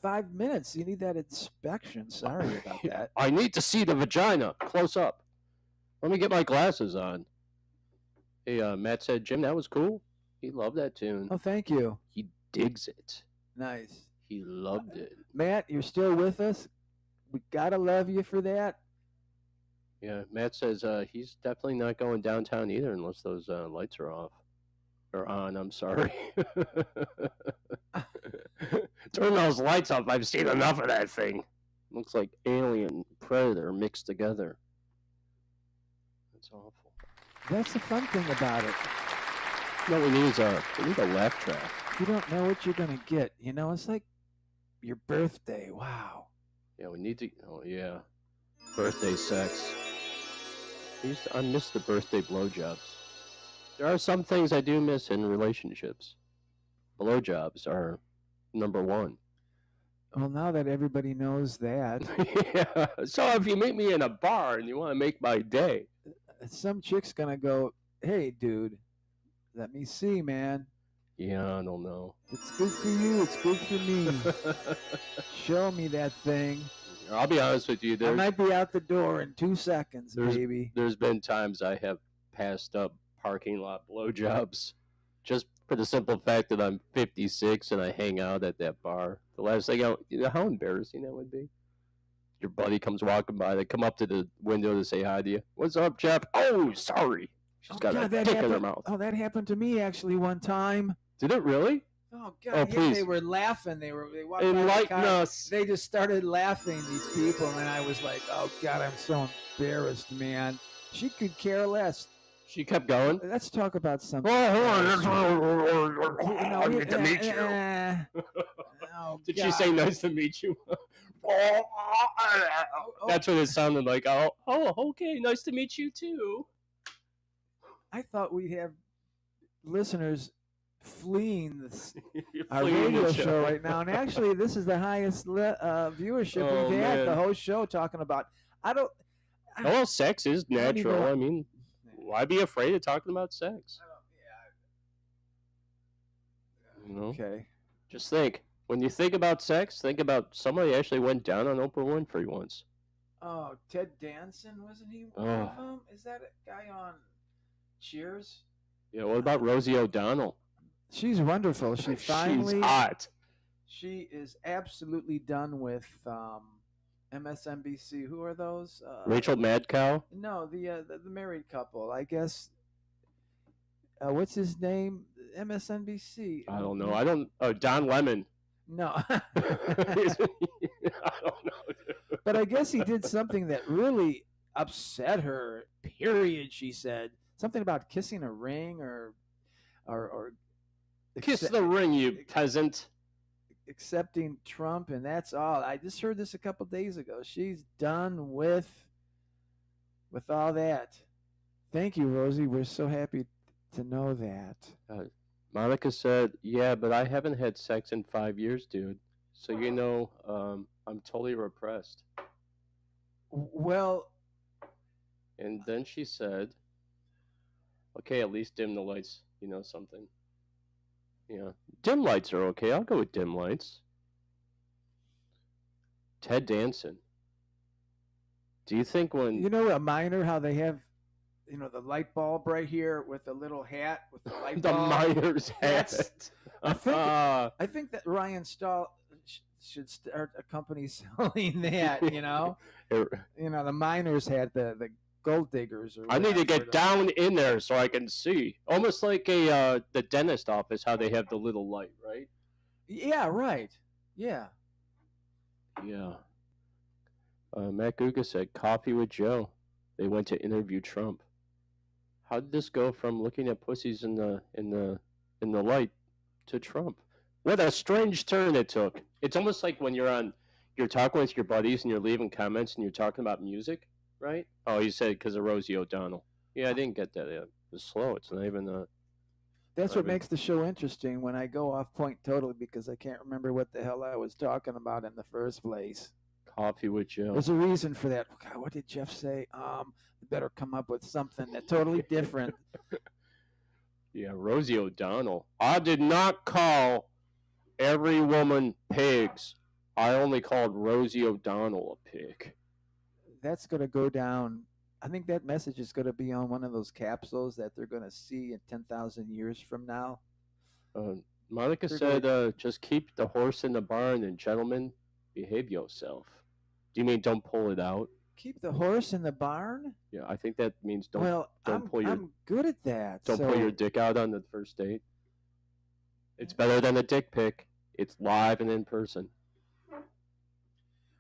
5 minutes. You need that inspection. Sorry about that. I need to see the vagina close up. Let me get my glasses on. Hey, Matt said, Jim, that was cool. He loved that tune. Oh, thank you. He digs it. Nice. He loved it. Matt, you're still with us. We gotta love you for that. Yeah, Matt says he's definitely not going downtown either unless those lights are off. Or on, I'm sorry. Turn those lights off. I've seen enough of that thing. Looks like Alien Predator mixed together. That's awful. That's the fun thing about it. You know what we need is we need a laugh track. You don't know what you're gonna get. You know, it's like your birthday. Wow. Yeah, we need to. Oh yeah, birthday sex. I miss the birthday blowjobs. There are some things I do miss in relationships. Blowjobs are number one. Well, now that everybody knows that, Yeah. So if you meet me in a bar and you want to make my day, some chick's gonna go, "Hey, dude, let me see, man. yeah, I don't know. It's good for you. It's good for me. Show me that thing. I'll be honest with you. I might be out the door in 2 seconds, there's- baby." There's been times I have passed up parking lot blowjobs just for the simple fact that I'm 56 and I hang out at that bar. The last thing you know how embarrassing that would be. Your buddy comes walking by, they come up to the window to say hi to you. What's up, Jeff? Oh, sorry. She's got a that dick in her happened. mouth. Oh, that happened to me actually one time. Did it really? Oh Oh, God! Yeah, please. they were laughing. They walked by the Enlighten car. us. They just started laughing. These people, and I was like, "Oh God, I'm so embarrassed, man." She could care less. She kept going. Let's talk about something. I need to meet you. Oh, Did God. she say nice to meet you? That's what it sounded like. Oh, okay, nice to meet you too. I thought we'd have listeners fleeing this, You're our fleeing the radio show right now, and actually, this is the highest viewership Oh, we've had man. the whole show talking about. Well, sex is I don't natural. even- I mean, why be afraid of talking about sex? You know, Okay. just think. When you think about sex, think about somebody actually went down on Oprah Winfrey once. Oh, Ted Danson, wasn't he one Oh. of them? Is that a guy on Cheers? Yeah, what about Rosie O'Donnell? She's wonderful. She finally. She's hot. She is absolutely done with MSNBC. Who are those? Rachel Madcow? No, the married couple. I guess. What's his name? MSNBC. I don't know. Don Lemon. No. I don't know. But I guess he did something that really upset her. Period. She said something about kissing a ring or Kiss the ring, you peasant. accepting Trump, and that's all. I just heard this a couple days ago. She's done with all that. Thank you, Rosie. We're so happy to know that. Monica said, yeah, but I haven't had sex in 5 years, dude. So, I'm totally repressed. Well, And then she said, Okay, at least dim the lights. You know something. Yeah. Dim lights are okay. I'll go with dim lights. Ted Danson. Do you think when... You know, a miner, how they have, you know, the light bulb right here with the little hat with the light the bulb. miner's hat. That's- I think that Ryan Stahl should start a company selling that, you know? You know, the miners had the gold diggers. Or I need to whatever. get down in there so I can see. Almost like the dentist office, how they have the little light, right? Yeah, right. Yeah. Yeah. Matt Guga said, "Coffee with Joe." They went to interview Trump. How did this go from looking at pussies in the light to Trump? What a strange turn it took. It's almost like when you're talking with your buddies and you're leaving comments and you're talking about music, right? Oh, he said because of Rosie O'Donnell. Yeah, I didn't get that. It was slow. It's not even That's what makes the show interesting when I go off point totally because I can't remember what the hell I was talking about in the first place. Coffee with Joe. There's a reason for that. God, what did Jeff say? Better come up with something that's totally different. Yeah, Rosie O'Donnell. I did not call every woman pigs. I only called Rosie O'Donnell a pig. That's going to go down. I think that message is going to be on one of those capsules that they're going to see in 10,000 years from now. Monica said, just keep the horse in the barn and gentlemen, behave yourself. Do you mean don't pull it out? Keep the horse in the barn? Yeah, I think that means don't I'm good at that. Don't pull your dick out on the first date. It's better than a dick pic. It's live and in person.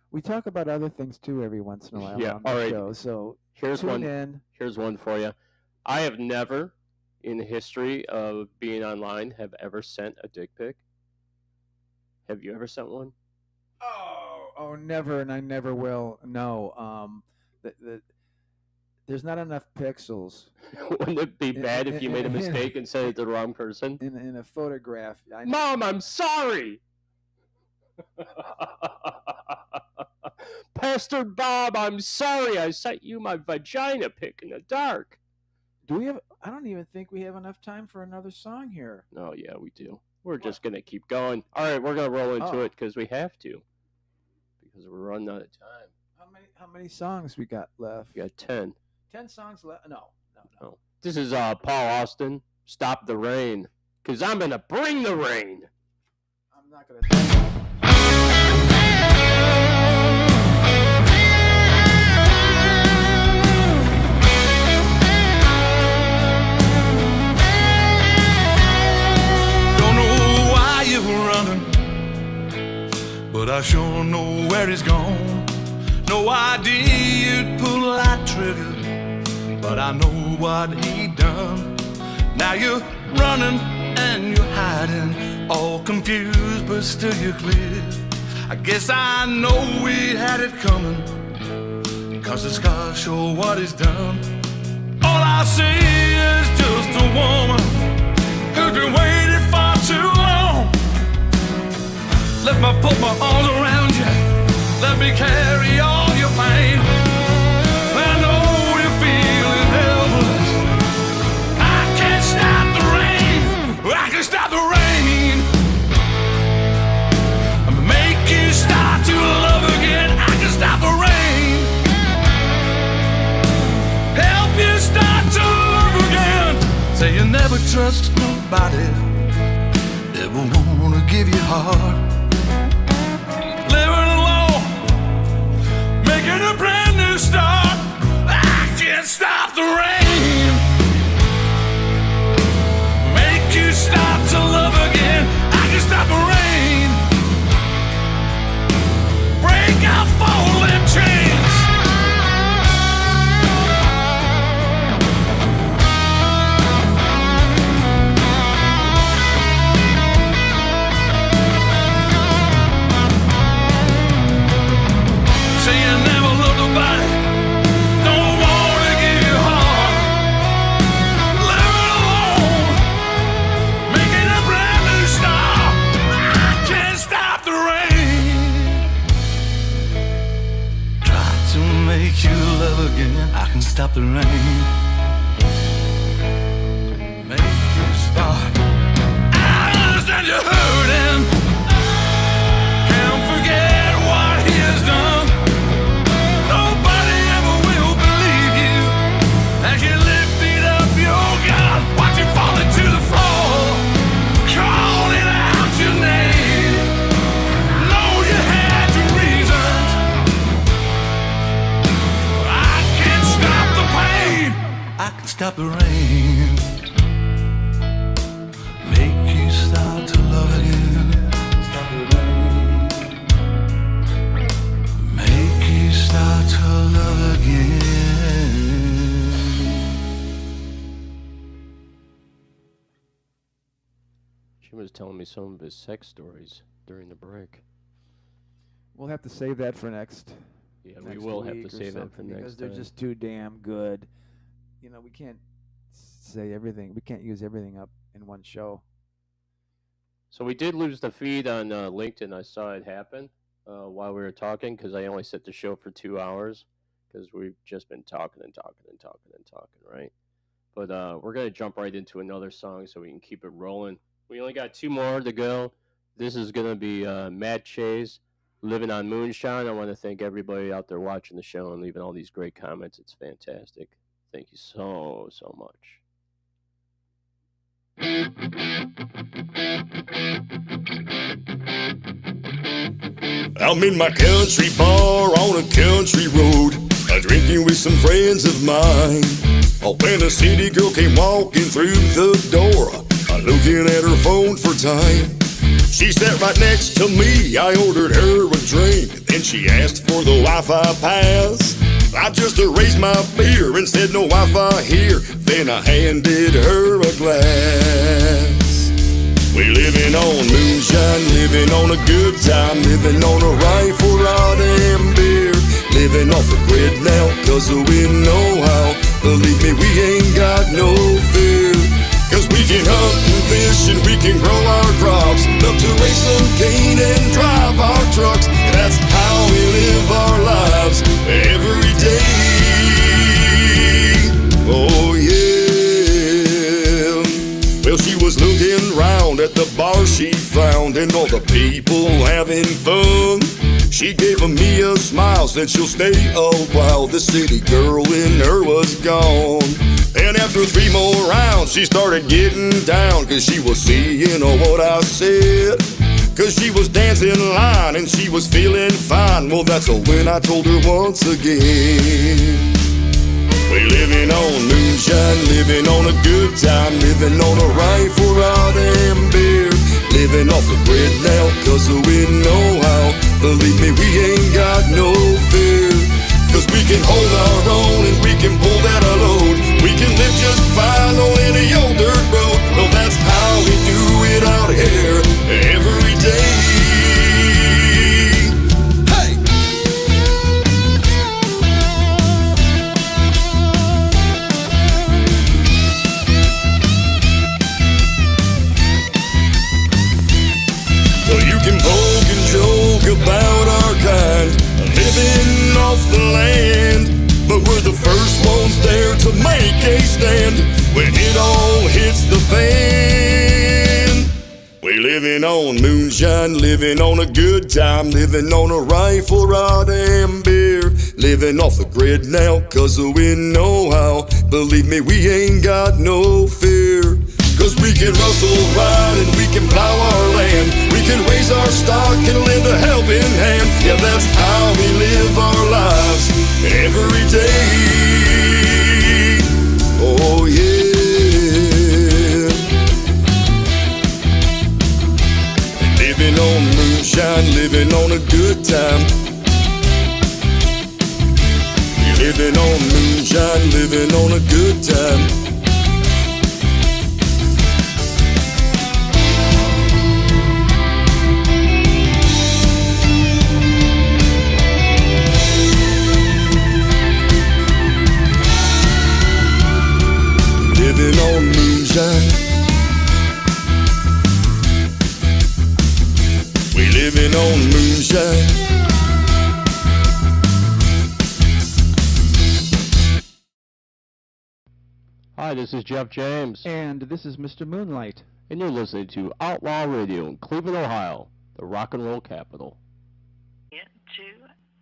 We talk about other things too every once in a while on all the right. show. So Here's one for you. I have never, in the history of being online, have ever sent a dick pic. Have you ever sent one? Oh, never, and I never will. No, there's not enough pixels. Wouldn't it be bad if you made a mistake and sent it to the wrong person? In a photograph. Mom, I'm sorry. Pastor Bob, I'm sorry. I sent you my vagina pic in the dark. Do we have? I don't even think we have enough time for another song here. Oh yeah, we do. We're just gonna keep going. All right, we're gonna roll into it because we have to. Because we're running out of time. How many songs we got left? We got 10. 10 songs left? No. This is Paul Austin. Stop the rain, cause I'm gonna bring the rain. I'm not gonna. But I sure know where he's gone. No idea you'd pull that trigger, but I know what he done. Now you're running and you're hiding, all confused but still you're clear. I guess I know we had it coming, cause the scars show what he's done. All I see is just a woman who's been waiting far too long. Let me put my arms around you. Let me carry all your pain. I know you're feeling helpless. I can't stop the rain. I can stop the rain. Make you start to love again. I can stop the rain. Help you start to love again. Say you never trust nobody. Never wanna give you heart. Living alone, making a brand new start. I can't stop the rain. Make you start to love again. I can stop the rain. Break out falling chains. Say you never loved nobody, don't wanna give you heart. Living alone, making a brand new start. I can't stop the rain. Try to make you love again. I can stop the rain. and you hurt him. Can't forget what he has done. Nobody ever will believe you as you lifted up your gun. Watch it fall into the floor, calling out your name. Know you had your reasons. I can't stop the pain. I can stop the rain. Make you start to love again. Stop the rain. Make you start to love again. She was telling me some of his sex stories during the break. We'll have to save that for next. Yeah, we next will have week to or save that for something, next because they're time. just too damn good. You know, we can't say everything. We can't use everything up in one show. So we did lose the feed on LinkedIn. I saw it happen while we were talking because I only set the show for 2 hours because we've just been talking and talking and talking and talking, right? But we're going to jump right into another song so we can keep it rolling. We only got 2 more to go. This is going to be Matt Chase, Living on Moonshine. I want to thank everybody out there watching the show and leaving all these great comments. It's fantastic. Thank you so, so much. I'm in my country bar on a country road, drinking with some friends of mine. When a city girl came walking through the door, looking at her phone for time. She sat right next to me, I ordered her a drink, then she asked for the Wi-Fi pass. I just raised my beer and said no Wi-Fi here, then I handed her a glass. We living on moonshine, living on a good time, living on a rifle rod and beer, living off the grid now, cause we know how. Believe me, we ain't got no fear, cause we can hunt and fish and we can grow our crops, love to raise some cane and drive our trucks. That's how we live our lives every day. Oh yeah. Well, she was looking round at the bar she found and all the people having fun. She gave me a smile, said she'll stay a while. The city girl in her was gone. And after 3 more rounds, she started getting down, cause she was seeing what I said. Cause she was dancing in line and she was feeling fine. Well, that's when I told her once again. We living on moonshine, living on a good time, living on a rifle rod and beer, living off the grid now, cause we know how. Believe me, we ain't got no fear, cause we can hold our own and we can pull that a load. We can live just fine on any old dirt road. Well, that's how we do it out here every day. Hey! So you can poke and joke about our kind, living off the land, but we're the first ones there to make a stand when it all hits the fan. We living on moonshine, living on a good time, living on a rifle rod and beer, living off the grid now, cause we know how. Believe me, we ain't got no fear, cause we can rustle ride and we can plow our land, we can raise our stock and lend a helping hand. Yeah, that's how we live our lives every day. Oh yeah. Living on moonshine, living on a good time. Living on moonshine, living on a good time. Living on moonshine. We living on moonshine. Hi, this is Jeff James. And this is Mr. Moonlight. and you're listening to Outlaw Radio in Cleveland, Ohio, the rock and roll capital. Into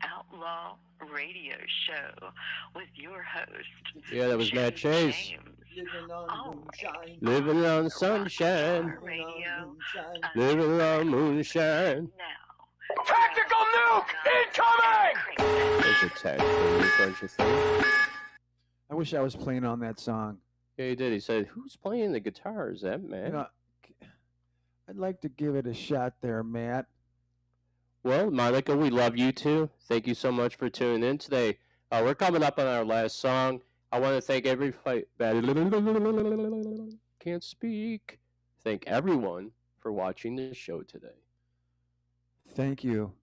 Outlaw Radio Show with your host. Yeah, that was Matt Chase. James. Living on moonshine. Living on sunshine. Outlaw Radio. Living on moonshine. Now. Tactical nuke incoming! There's a tactical, don't you think? I wish I was playing on that song. Yeah, he did. He said, "Who's playing the guitar? Is that Matt?" You know, I'd like to give it a shot there, Matt. Well, Monica, we love you too. Thank you so much for tuning in today. We're coming up on our last song. I want to thank can't speak. Thank everyone for watching the show today. Thank you.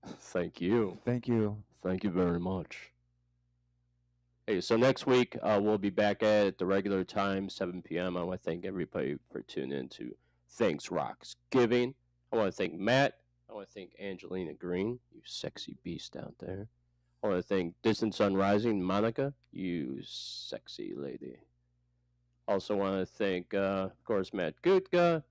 Thank you. Thank you. Thank you very much. Hey, so next week we'll be back at the regular time, 7 p.m. I want to thank everybody for tuning in to Thanks Rocks Giving. I want to thank Matt. I want to thank Angelina Green, you sexy beast out there. I want to thank Distant Sun Rising, Monica, you sexy lady. Also want to thank, of course, Matt Gutka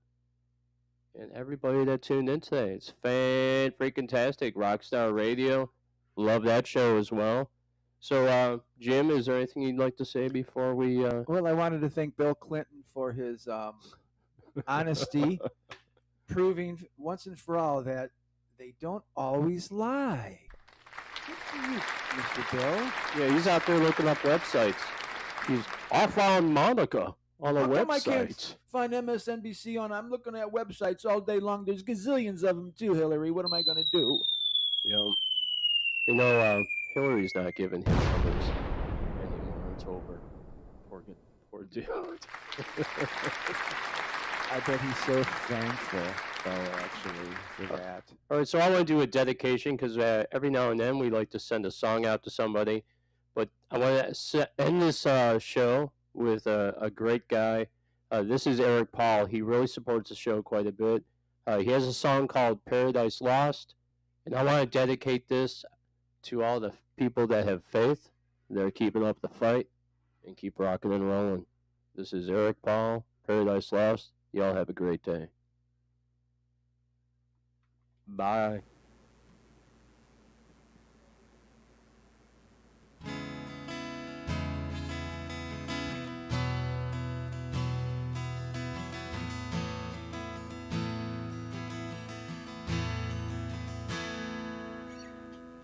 and everybody that tuned in today. It's fan-freaking-tastic. Rockstar Radio. Love that show as well. So, Jim, is there anything you'd like to say before we... Well, I wanted to thank Bill Clinton for his honesty, proving once and for all that they don't always lie. Good for you, Mr. Bill. Yeah, he's out there looking up websites. I found Monica on a How come website. I can't find MSNBC on? I'm looking at websites all day long. There's gazillions of them too, Hillary. What am I going to do? Yeah. You know, Hillary's not giving him numbers anymore. It's over. Poor dude. I bet he's so thankful, actually, for that. All right, so I want to do a dedication because every now and then we like to send a song out to somebody. But I want to end this show with a great guy. This is Eric Paul. He really supports the show quite a bit. He has a song called Paradise Lost. And I want to dedicate this to all the people that have faith, that are keeping up the fight, and keep rocking and rolling. This is Eric Paul, Paradise Lost. Y'all have a great day. Bye.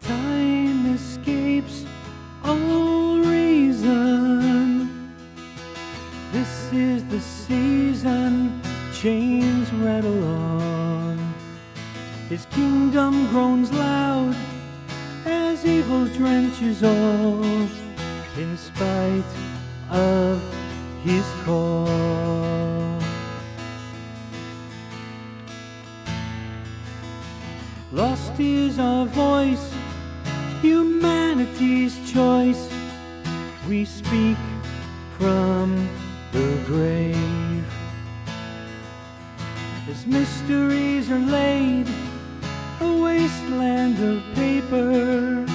Time escapes all reason. This is the season chains rattle on. His kingdom groans loud as evil drenches all, in spite of his call. Lost is our voice, humanity's choice. We speak from the grave. As mysteries are laid, a wasteland of paper,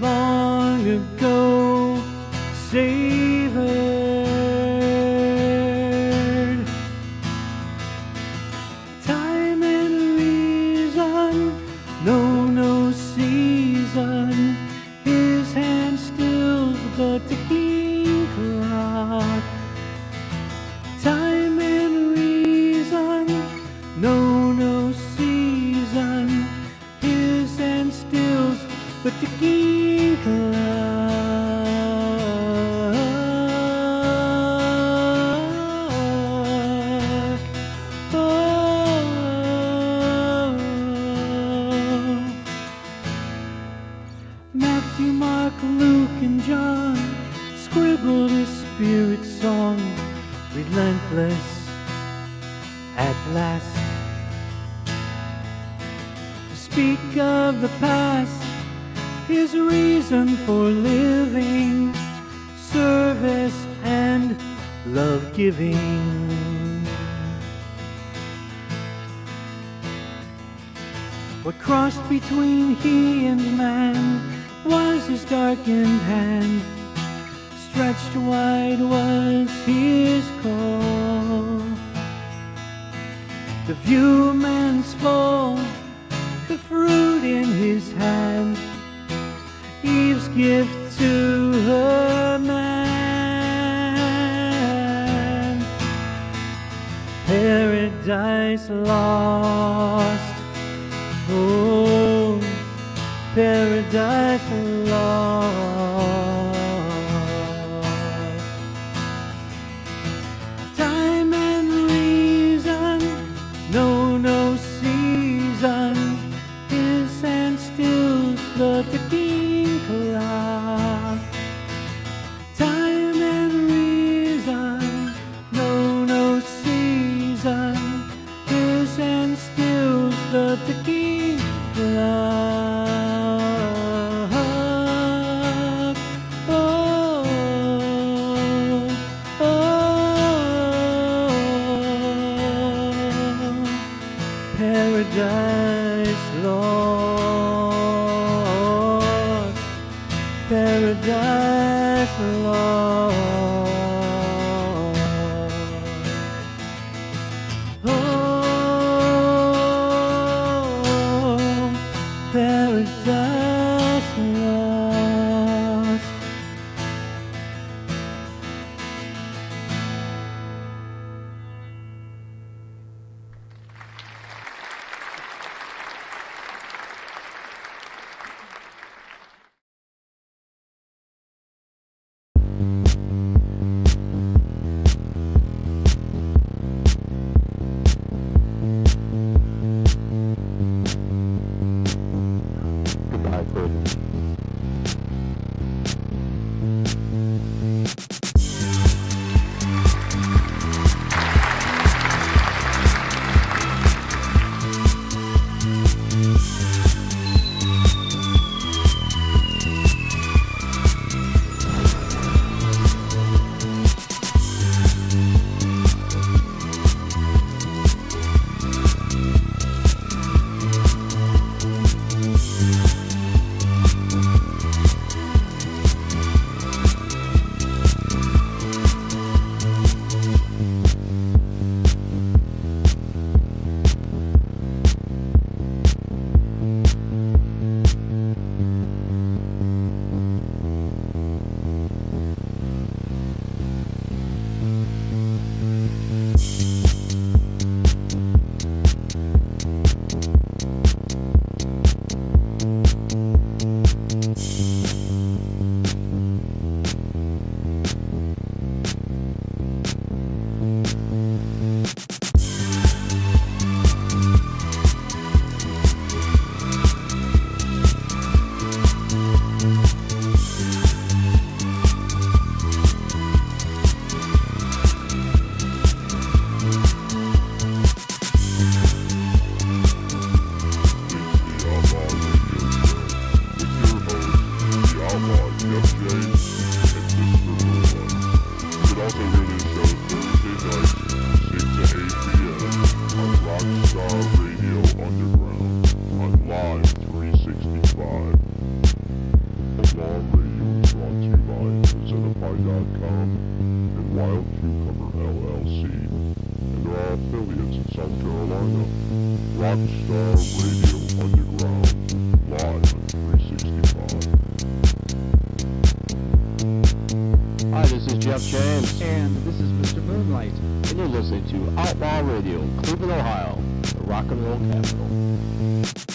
long ago savored. Time and reason know no season. His hand stills the ticking clock. Time and reason know no season. His hand stills the ticking clock. Matthew, Mark, Luke, and John scribbled a spirit song, relentless at last. To speak of the past, his reason for living, service and love giving. What crossed between he and man was his darkened hand. Stretched wide was his call. The viewman's full, the fruit in his hand, Eve's gift to her man. Paradise lost, oh, paradise lost. Time and reason know no season, is and stills the ticking clock. Time and reason know no season, is and stills the ticking clock. Oh, oh, paradise lost, paradise lost. Oh, paradise lost. Goodbye, Freddie. Rockstar Radio Underground, live on 365. Hi, this is Jeff James. And this is Mr. Moonlight. And you're listening to Outlaw Radio, Cleveland, Ohio, the rock and roll capital.